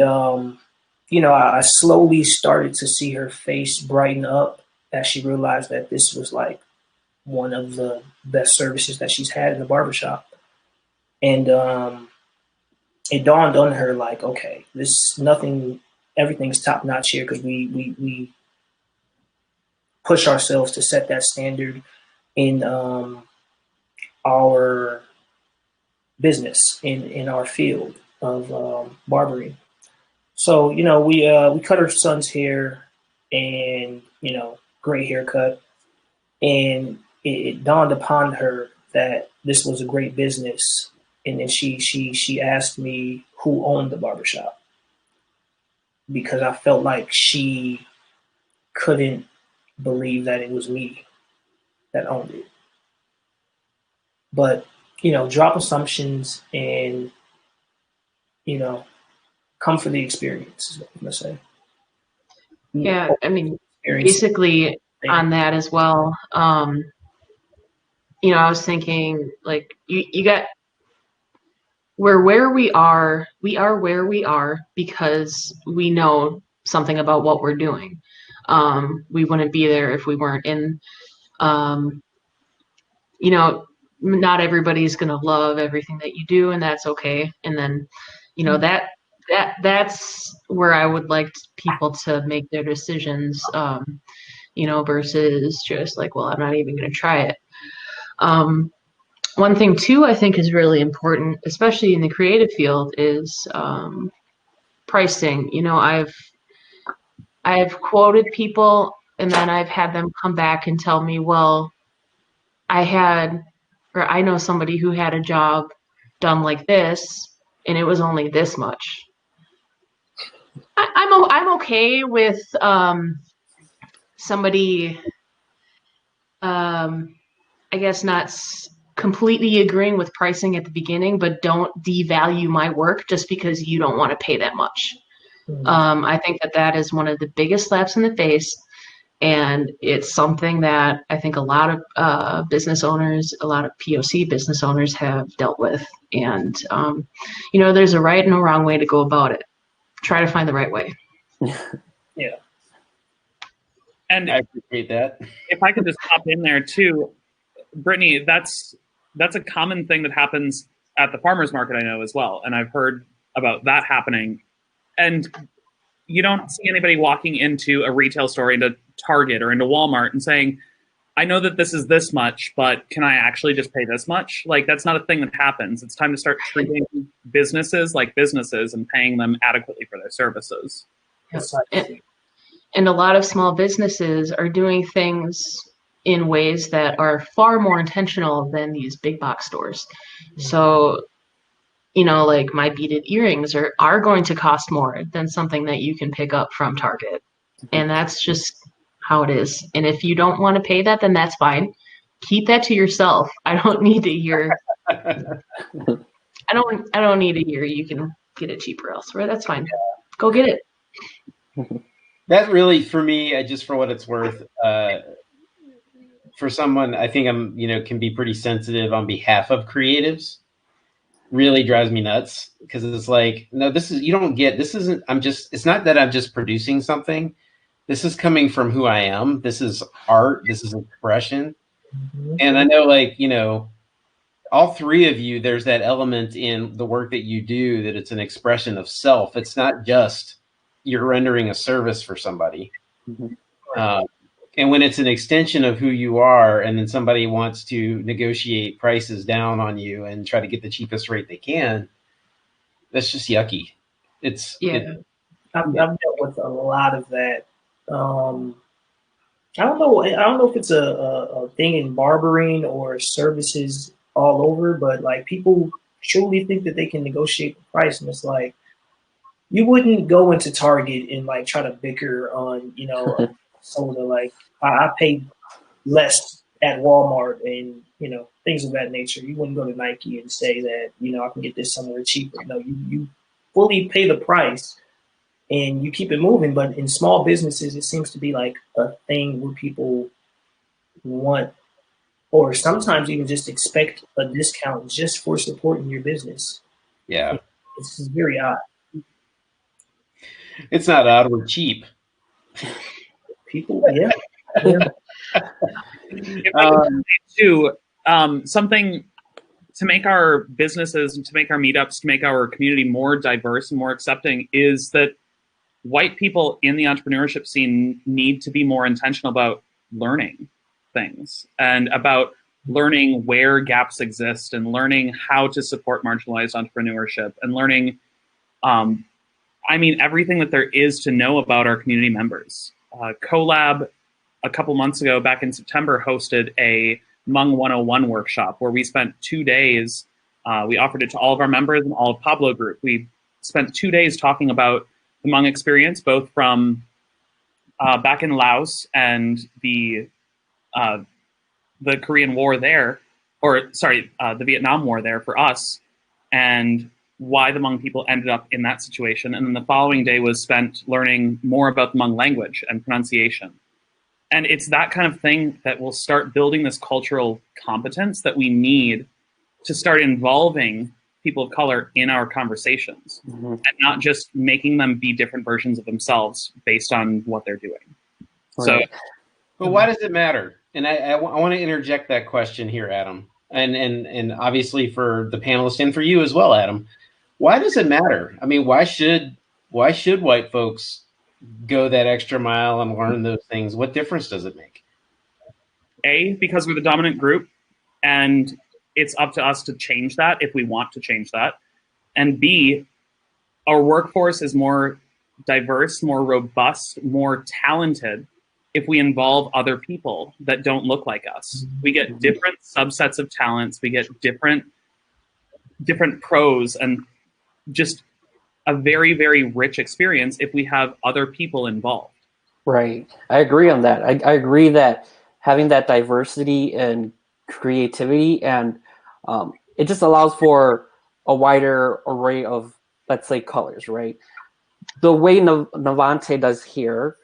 D: you know, I slowly started to see her face brighten up as she realized that this was like one of the best services that she's had in the barbershop. And it dawned on her like, okay, everything's top notch here, because we push ourselves to set that standard in our business, in our field of barbering. So, you know, we cut her son's hair, and, you know, great haircut. And it dawned upon her that this was a great business. And then she asked me who owned the barbershop, because I felt like she couldn't believe that it was me that owned it. But, you know, drop assumptions and, you know, come for the experience is what I'm going to say.
G: Yeah, I mean, basically on that as well, you know, I was thinking, like, you got, where we are where we are because we know something about what we're doing. We wouldn't be there if we weren't in, you know, not everybody's going to love everything that you do, and that's okay. And then, you know, that's where I would like people to make their decisions, you know, versus just like, well, I'm not even going to try it. One thing too, I think is really important, especially in the creative field, is pricing. You know, I've quoted people, and then I've had them come back and tell me, well, I know somebody who had a job done like this, and it was only this much. I'm okay with somebody, I guess, not completely agreeing with pricing at the beginning, but don't devalue my work just because you don't want to pay that much. I think that is one of the biggest slaps in the face. And it's something that I think a lot of business owners, a lot of POC business owners have dealt with. And, you know, there's a right and a wrong way to go about it. Try to find the right way.
D: Yeah.
C: And
F: I appreciate that.
C: If I could just pop in there too, Brittany, that's a common thing that happens at the farmers market, I know, as well. And I've heard about that happening. And you don't see anybody walking into a retail store, into Target or into Walmart, and saying, I know that this is this much, but can I actually just pay this much? Like, that's not a thing that happens. It's time to start treating businesses like businesses and paying them adequately for their services.
G: Yes. And a lot of small businesses are doing things in ways that are far more intentional than these big box stores. So, you know, like my beaded earrings are going to cost more than something that you can pick up from Target. And that's just how it is. And if you don't want to pay that, then that's fine. Keep that to yourself. I don't need to hear. I don't need to hear you can get it cheaper elsewhere. That's fine. Go get it.
F: That really, for me, just for what it's worth, for someone, I think can be pretty sensitive on behalf of creatives. Really drives me nuts, because it's like, no, it's not that I'm just producing something. This is coming from who I am. This is art. This is expression. And I know, like, you know, all three of you, there's that element in the work that you do that it's an expression of self. It's not just you're rendering a service for somebody. And when it's an extension of who you are, and then somebody wants to negotiate prices down on you and try to get the cheapest rate they can, that's just yucky.
D: I've dealt with a lot of that. I don't know if it's a thing in barbering or services all over, but like people truly think that they can negotiate the price, and it's like you wouldn't go into Target and like try to bicker on, you know, soda. Like I paid less at Walmart and, you know, things of that nature. You wouldn't go to Nike and say that, you know, I can get this somewhere cheaper. No, you fully pay the price and you keep it moving. But in small businesses, it seems to be like a thing where people want, or sometimes even just expect a discount just for supporting your business.
F: Yeah.
D: It's very odd.
F: It's not odd, we're cheap.
D: People, yeah.
C: If I could say too, something to make our businesses and to make our meetups, to make our community more diverse and more accepting is that white people in the entrepreneurship scene need to be more intentional about learning things and about learning where gaps exist and learning how to support marginalized entrepreneurship and learning, everything that there is to know about our community members. Collab a couple months ago, back in September, hosted a Hmong 101 workshop where we spent 2 days. We offered it to all of our members and all of Pablo Group. We spent 2 days talking about the Hmong experience, both from back in Laos and the Korean War there, the Vietnam War there for us, and why the Hmong people ended up in that situation. And then the following day was spent learning more about the Hmong language and pronunciation. And it's that kind of thing that will start building this cultural competence that we need to start involving people of color in our conversations and not just making them be different versions of themselves based on what they're doing.
F: Right. But why does it matter? And I want to interject that question here, Adam, and obviously for the panelists and for you as well, Adam. Why does it matter? I mean, why should white folks go that extra mile and learn those things? What difference does it make?
C: A, because we're the dominant group, and it's up to us to change that if we want to change that. And B, our workforce is more diverse, more robust, more talented if we involve other people that don't look like us. We get different subsets of talents. We get different pros and just a very, very rich experience if we have other people involved.
E: Right. I agree on that. I agree that having that diversity and creativity and it just allows for a wider array of, let's say, colors, right? The way Navontay does here,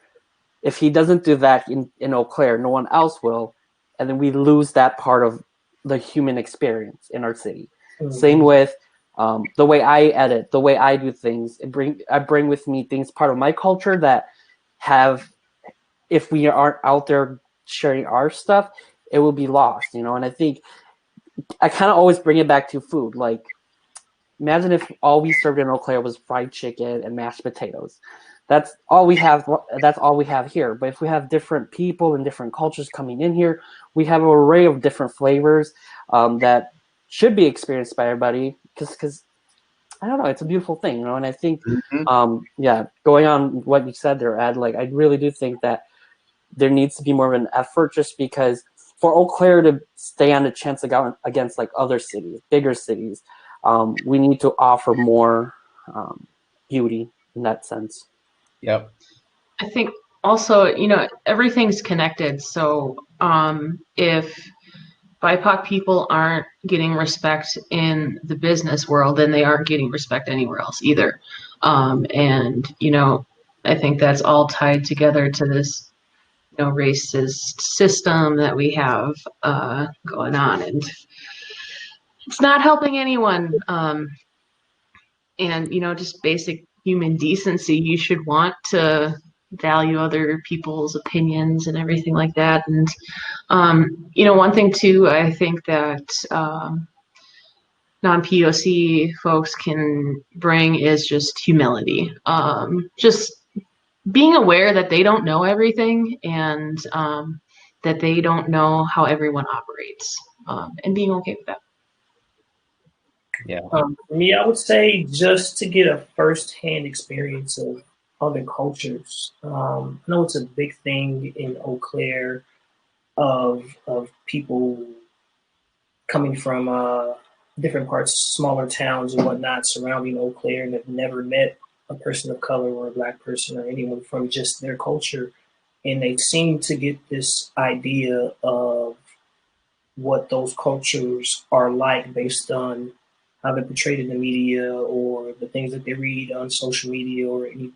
E: if he doesn't do that in Eau Claire, no one else will. And then we lose that part of the human experience in our city. Mm-hmm. Same with the way I edit, the way I do things. I bring with me things, part of my culture that have, if we aren't out there sharing our stuff, it will be lost, you know? And I think I kind of always bring it back to food. Like, imagine if all we served in Eau Claire was fried chicken and mashed potatoes. That's all we have. That's all we have here. But if we have different people and different cultures coming in here, we have an array of different flavors that should be experienced by everybody. Because I don't know, it's a beautiful thing, you know. And I think, going on what you said there, Ed, like I really do think that there needs to be more of an effort, just because for Eau Claire to stand a chance against like other cities, bigger cities, we need to offer more beauty in that sense.
F: Yep.
G: I think also, you know, everything's connected. So if BIPOC people aren't getting respect in the business world, then they aren't getting respect anywhere else either. And, you know, I think that's all tied together to this, you know, racist system that we have going on. And it's not helping anyone. And, you know, just basic human decency, you should want to value other people's opinions and everything like that. And, one thing too, I think that non-POC folks can bring is just humility. Just being aware that they don't know everything, and that they don't know how everyone operates, and being okay with that.
E: Yeah.
D: For me, I would say just to get a first-hand experience of other cultures. I know it's a big thing in Eau Claire of people coming from different parts, smaller towns and whatnot surrounding Eau Claire, and have never met a person of color or a Black person or anyone from just their culture. And they seem to get this idea of what those cultures are like based on how they're portrayed in the media or the things that they read on social media or any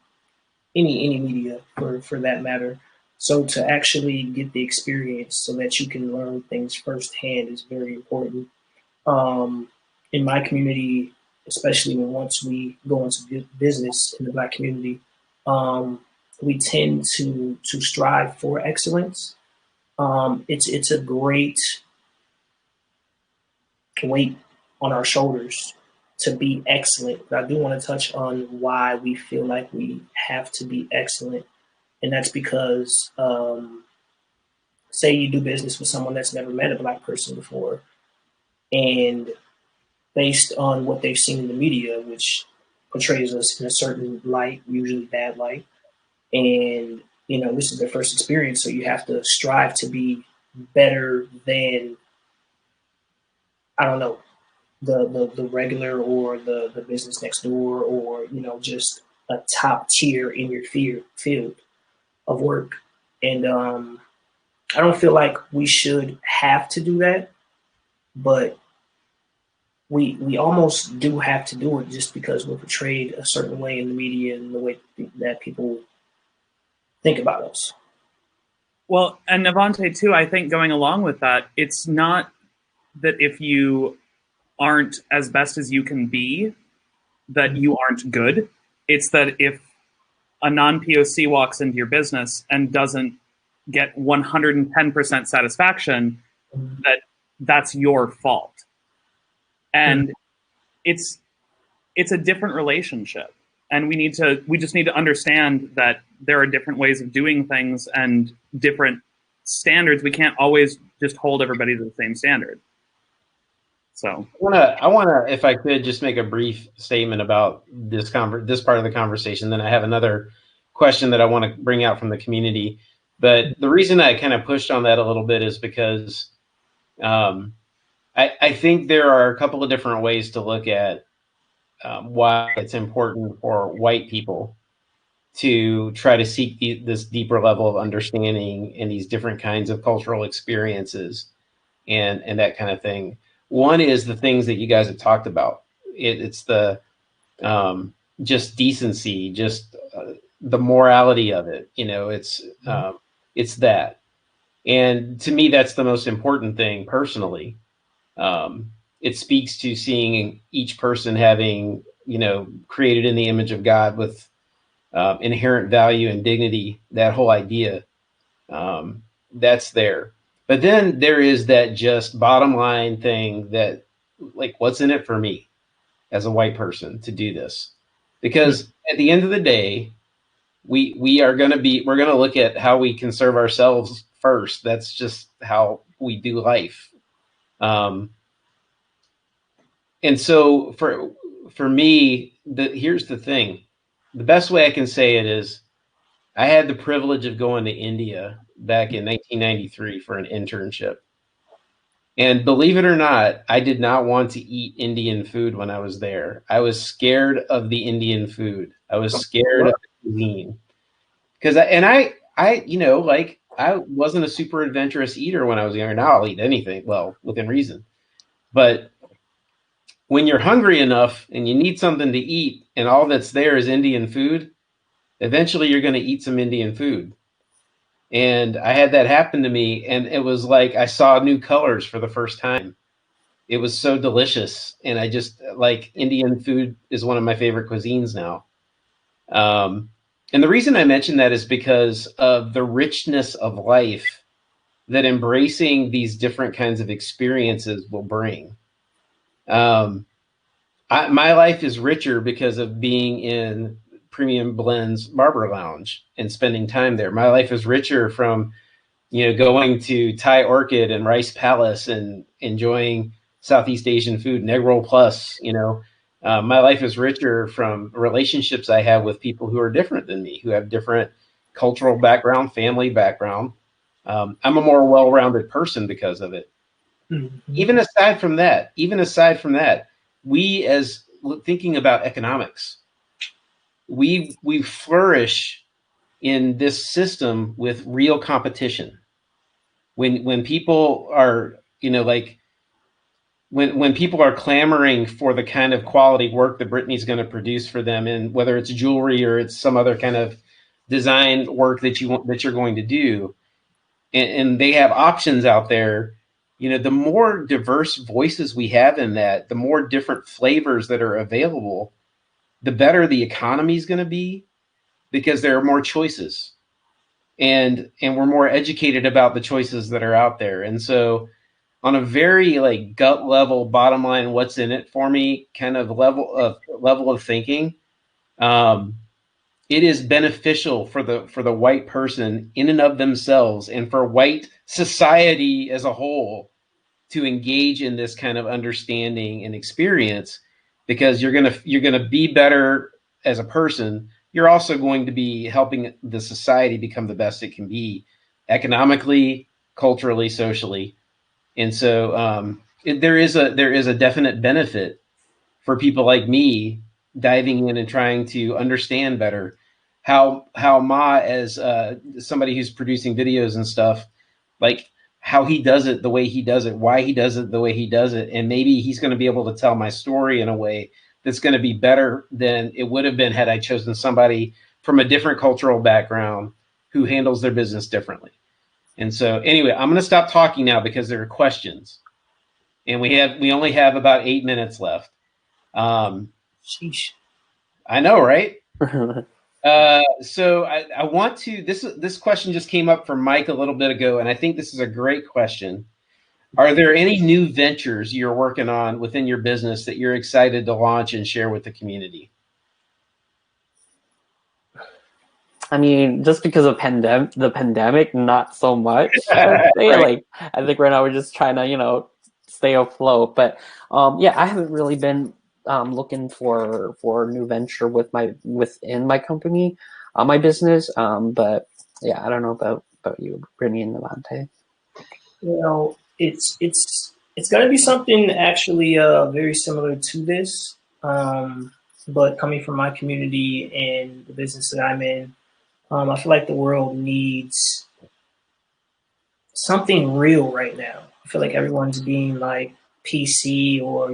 D: media for that matter. So to actually get the experience so that you can learn things firsthand is very important. In my community, especially once we go into business in the Black community, we tend to strive for excellence. It's a great weight on our shoulders to be excellent. But I do want to touch on why we feel like we have to be excellent. And that's because, say you do business with someone that's never met a Black person before, and based on what they've seen in the media, which portrays us in a certain light, usually bad light, and this is their first experience, so you have to strive to be better than, I don't know, the regular or the business next door, or just a top tier in your field of work. And I don't feel like we should have to do that, but we almost do have to do it just because we're portrayed a certain way in the media and the way that people think about us.
C: Well, and Navontay too, I think going along with that, it's not that if you aren't as best as you can be, that you aren't good. It's that if a non-POC walks into your business and doesn't get 110% satisfaction, that's your fault. And it's a different relationship. And we just need to understand that there are different ways of doing things and different standards. We can't always just hold everybody to the same standard. So
F: I wanna, if I could, just make a brief statement about this part of the conversation. Then I have another question that I want to bring out from the community. But the reason I kind of pushed on that a little bit is because I think there are a couple of different ways to look at why it's important for white people to try to seek this deeper level of understanding and these different kinds of cultural experiences and that kind of thing. One is the things that you guys have talked about. It's the just decency, just the morality of it. It's that. And to me, that's the most important thing personally. It speaks to seeing each person having, created in the image of God with inherent value and dignity, that whole idea, that's there. But then there is that just bottom line thing that, like, what's in it for me as a white person to do this? Because at the end of the day, we're going to look at how we can serve ourselves first. That's just how we do life. And so for me, here's the thing. The best way I can say it is I had the privilege of going to India back in 1993 for an internship. And believe it or not, I did not want to eat Indian food when I was there. I was scared of the Indian food. I was scared of the cuisine. Because I wasn't a super adventurous eater when I was younger. Now I'll eat anything, well, within reason. But when you're hungry enough and you need something to eat and all that's there is Indian food, eventually you're going to eat some Indian food. And I had that happen to me, and it was like I saw new colors for the first time. It was so delicious, and I just, like, Indian food is one of my favorite cuisines now. And the reason I mention that is because of the richness of life that embracing these different kinds of experiences will bring. My life is richer because of being in Premium Blendz Barber Lounge and spending time there. My life is richer from, going to Thai Orchid and Rice Palace and enjoying Southeast Asian food, and Egg Roll Plus. My life is richer from relationships I have with people who are different than me, who have different cultural background, family background. I'm a more well-rounded person because of it. Mm-hmm. Even aside from that, we, as thinking about economics, we flourish in this system with real competition. When people are, when people are clamoring for the kind of quality work that Brittany's going to produce for them, and whether it's jewelry or it's some other kind of design work that you're going to do, and they have options out there, the more diverse voices we have in that, the more different flavors that are available, the better the economy is going to be, because there are more choices, and we're more educated about the choices that are out there. And so on a very gut level, bottom line, what's in it for me kind of level of thinking, it is beneficial for the white person in and of themselves, and for white society as a whole, to engage in this kind of understanding and experience, because you're gonna be better as a person. You're also going to be helping the society become the best it can be, economically, culturally, socially. And so there is a definite benefit for people like me diving in and trying to understand better how Ma, as somebody who's producing videos and stuff, how he does it the way he does it, why he does it the way he does it. And maybe he's going to be able to tell my story in a way that's going to be better than it would have been had I chosen somebody from a different cultural background who handles their business differently. And so anyway, I'm going to stop talking now because there are questions, and we only have about 8 minutes left.
D: Sheesh.
F: I know, right? So I want to, this question just came up from Mike a little bit ago, and I think this is a great question. Are there any new ventures you're working on within your business that you're excited to launch and share with the community?
E: I mean, just because of the pandemic, not so much. I'd say,
F: Right.
E: I think right now we're just trying to, stay afloat. But yeah, I haven't really been looking for a new venture within my company, my business. But yeah, I don't know about you, Brittany and Navontay.
D: It's going to be something actually very similar to this, but coming from my community and the business that I'm in. I feel like the world needs something real right now. I feel like everyone's being PC, or,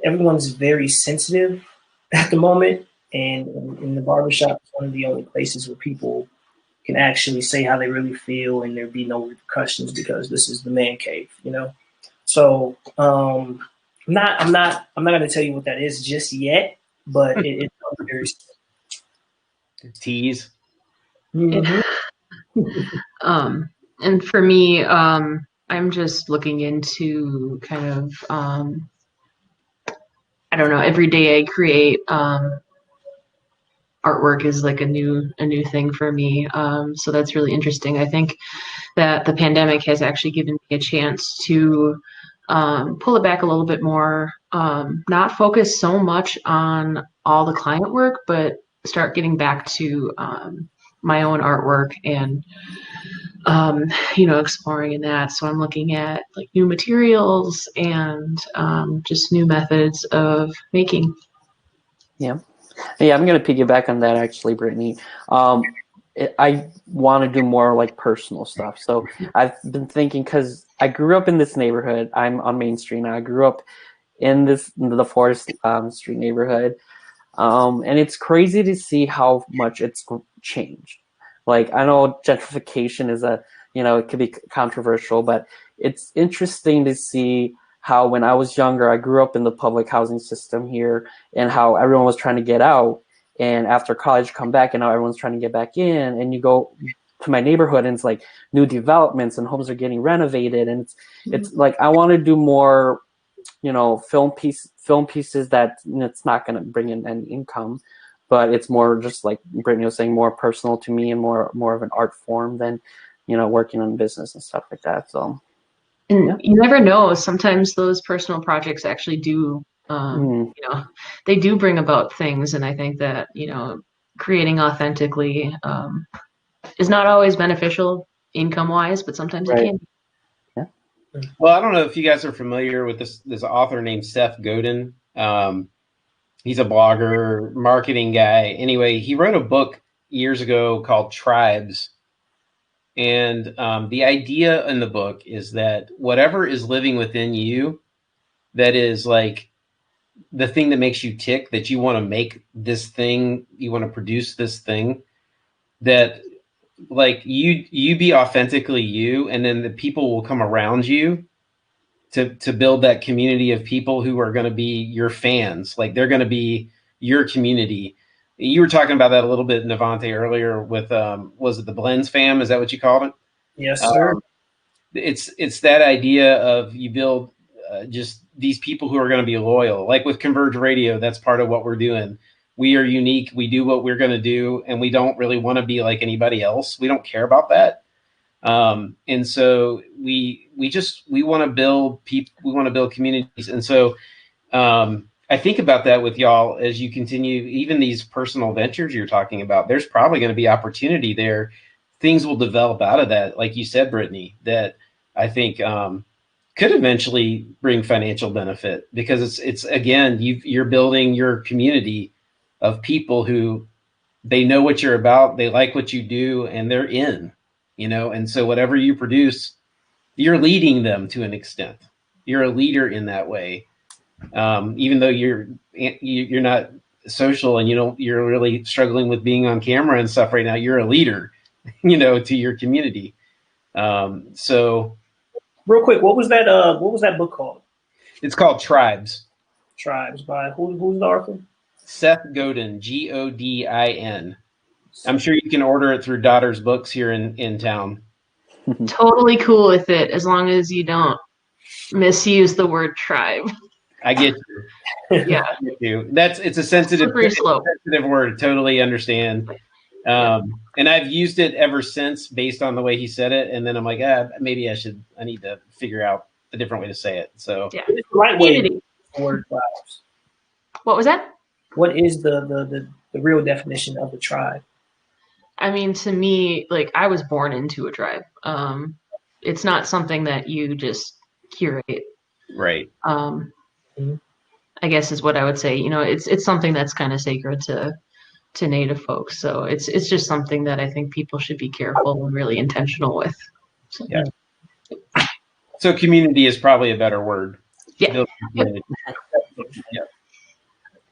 D: everyone's very sensitive at the moment. And in the barbershop, it's one of the only places where people can actually say how they really feel, and there be no repercussions, because this is the man cave, So I'm not going to tell you what that is just yet, but it's very
F: Tease.
D: Mm-hmm.
G: And for me, I'm just looking into kind of, I don't know, every day I create artwork is like a new thing for me. So that's really interesting. I think that the pandemic has actually given me a chance to pull it back a little bit more, not focus so much on all the client work, but start getting back to my own artwork and exploring in that. So I'm looking at new materials and just new methods of making.
E: Yeah, I'm going to piggyback on that actually, Brittany. I want to do more personal stuff. So I've been thinking, because I grew up in this neighborhood. I'm on Main Street now. I grew up in the Forest Street neighborhood. And it's crazy to see how much it's changed. I know gentrification is it could be controversial, but it's interesting to see how when I was younger, I grew up in the public housing system here, and how everyone was trying to get out. and after college come back, and now everyone's trying to get back in, and you go to my neighborhood and it's like new developments and homes are getting renovated, and it's like I want to do more, film pieces that it's not going to bring in any income, but it's more just like Brittany was saying, more personal to me and more of an art form than working on business and stuff like that. So,
G: and you never know, sometimes those personal projects actually do they do bring about things, and I think that creating authentically is not always beneficial income wise, but sometimes it can be.
F: Well, I don't know if you guys are familiar with this author named Seth Godin. He's a blogger, marketing guy. Anyway, he wrote a book years ago called Tribes. And the idea in the book is that whatever is living within you, that is like the thing that makes you tick, that you want to make this thing, you want to produce this thing, that like you be authentically you, and then the people will come around you to build that community of people who are going to be your fans. Like they're going to be your community. You were talking about that a little bit, Navontay, earlier with was it the Blendz fam? Is that what you called it?
D: Yes, sir.
F: It's that idea of you build just these people who are going to be loyal. Like with Converge Radio, that's part of what we're doing. We are unique. We do what we're going to do, and we don't really want to be like anybody else. We don't care about that. And so we want to build people. We want to build communities. And so I think about that with y'all as you continue, even these personal ventures you're talking about. There's probably going to be opportunity there. Things will develop out of that, like you said, Brittany, that I think could eventually bring financial benefit, because it's again, you're building your community of people who they know what you're about, they like what you do, and they're in, and so whatever you produce, you're leading them to an extent. You're a leader in that way. Even though you're not social and you're really struggling with being on camera and stuff right now, you're a leader, to your community. So
D: real quick, what was that book called?
F: It's called Tribes.
D: Tribes by who's the author?
F: Seth Godin, Godin. I'm sure you can order it through Daughter's Books here in town.
G: Totally cool with it, as long as you don't misuse the word tribe.
F: I get you.
G: Yeah.
F: I get you. It's a sensitive word. Totally understand. And I've used it ever since based on the way he said it. And then I'm like, maybe I need to figure out a different way to say it. So
G: yeah.
D: It's the right way to the word tribes.
G: What was that?
D: What is the real definition of the tribe?
G: I mean, to me, like, I was born into a tribe. It's not something that you just curate.
F: Right.
G: I guess is what I would say. It's something that's kind of sacred to Native folks. So it's just something that I think people should be careful and really intentional with. So.
F: Yeah. So community is probably a better word.
G: Yeah.
F: Yeah.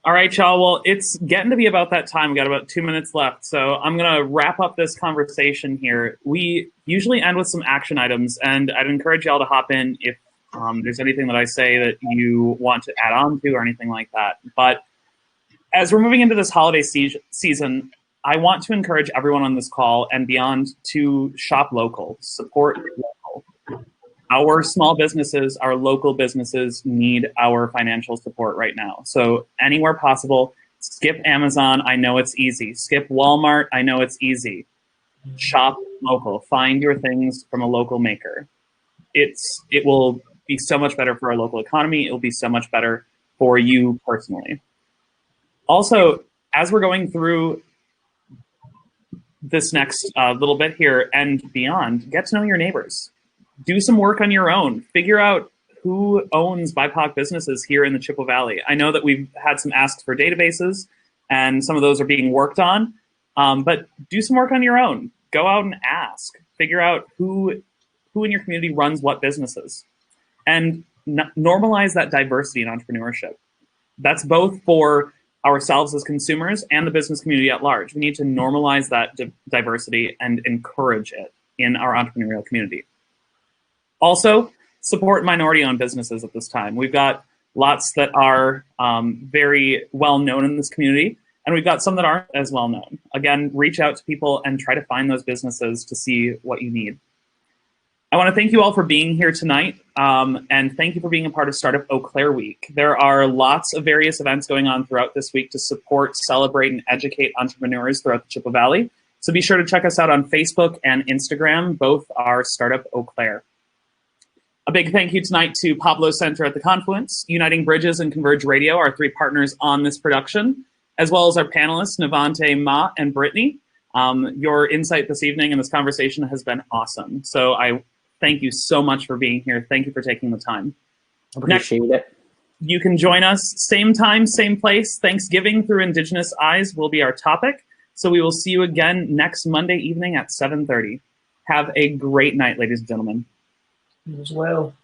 C: All right, y'all. Well, it's getting to be about that time. We got about 2 minutes left. So I'm going to wrap up this conversation here. We usually end with some action items, and I'd encourage y'all to hop in if there's anything that I say that you want to add on to or anything like that. But as we're moving into this holiday season, I want to encourage everyone on this call and beyond to shop local, support local. Our small businesses, our local businesses need our financial support right now. So anywhere possible, skip Amazon. I know it's easy. Skip Walmart. I know it's easy. Shop local. Find your things from a local maker. It will be so much better for our local economy. It will be so much better for you personally. Also, as we're going through this next little bit here and beyond, get to know your neighbors. Do some work on your own. Figure out who owns BIPOC businesses here in the Chippewa Valley. I know that we've had some asks for databases, and some of those are being worked on, but do some work on your own. Go out and ask. Figure out who in your community runs what businesses. And normalize that diversity in entrepreneurship. That's both for ourselves as consumers and the business community at large. We need to normalize that diversity and encourage it in our entrepreneurial community. Also, support minority-owned businesses at this time. We've got lots that are very well known in this community, And we've got some that aren't as well known. Again, reach out to people and try to find those businesses to see what you need. I want to thank you all for being here tonight, and thank you for being a part of Startup Eau Claire Week. There are lots of various events going on throughout this week to support, celebrate, and educate entrepreneurs throughout the Chippewa Valley. So be sure to check us out on Facebook and Instagram. Both are Startup Eau Claire. A big thank you tonight to Pablo Center at the Confluence, Uniting Bridges, and Converge Radio, our 3 partners on this production, as well as our panelists, Navontay, Ma, and Brittany. Your insight this evening and this conversation has been awesome. So I thank you so much for being here. Thank you for taking the time.
E: Appreciate it.
C: You can join us same time, same place. Thanksgiving through Indigenous eyes will be our topic. So we will see you again next Monday evening at 7:30. Have a great night, ladies and gentlemen.
D: You as well.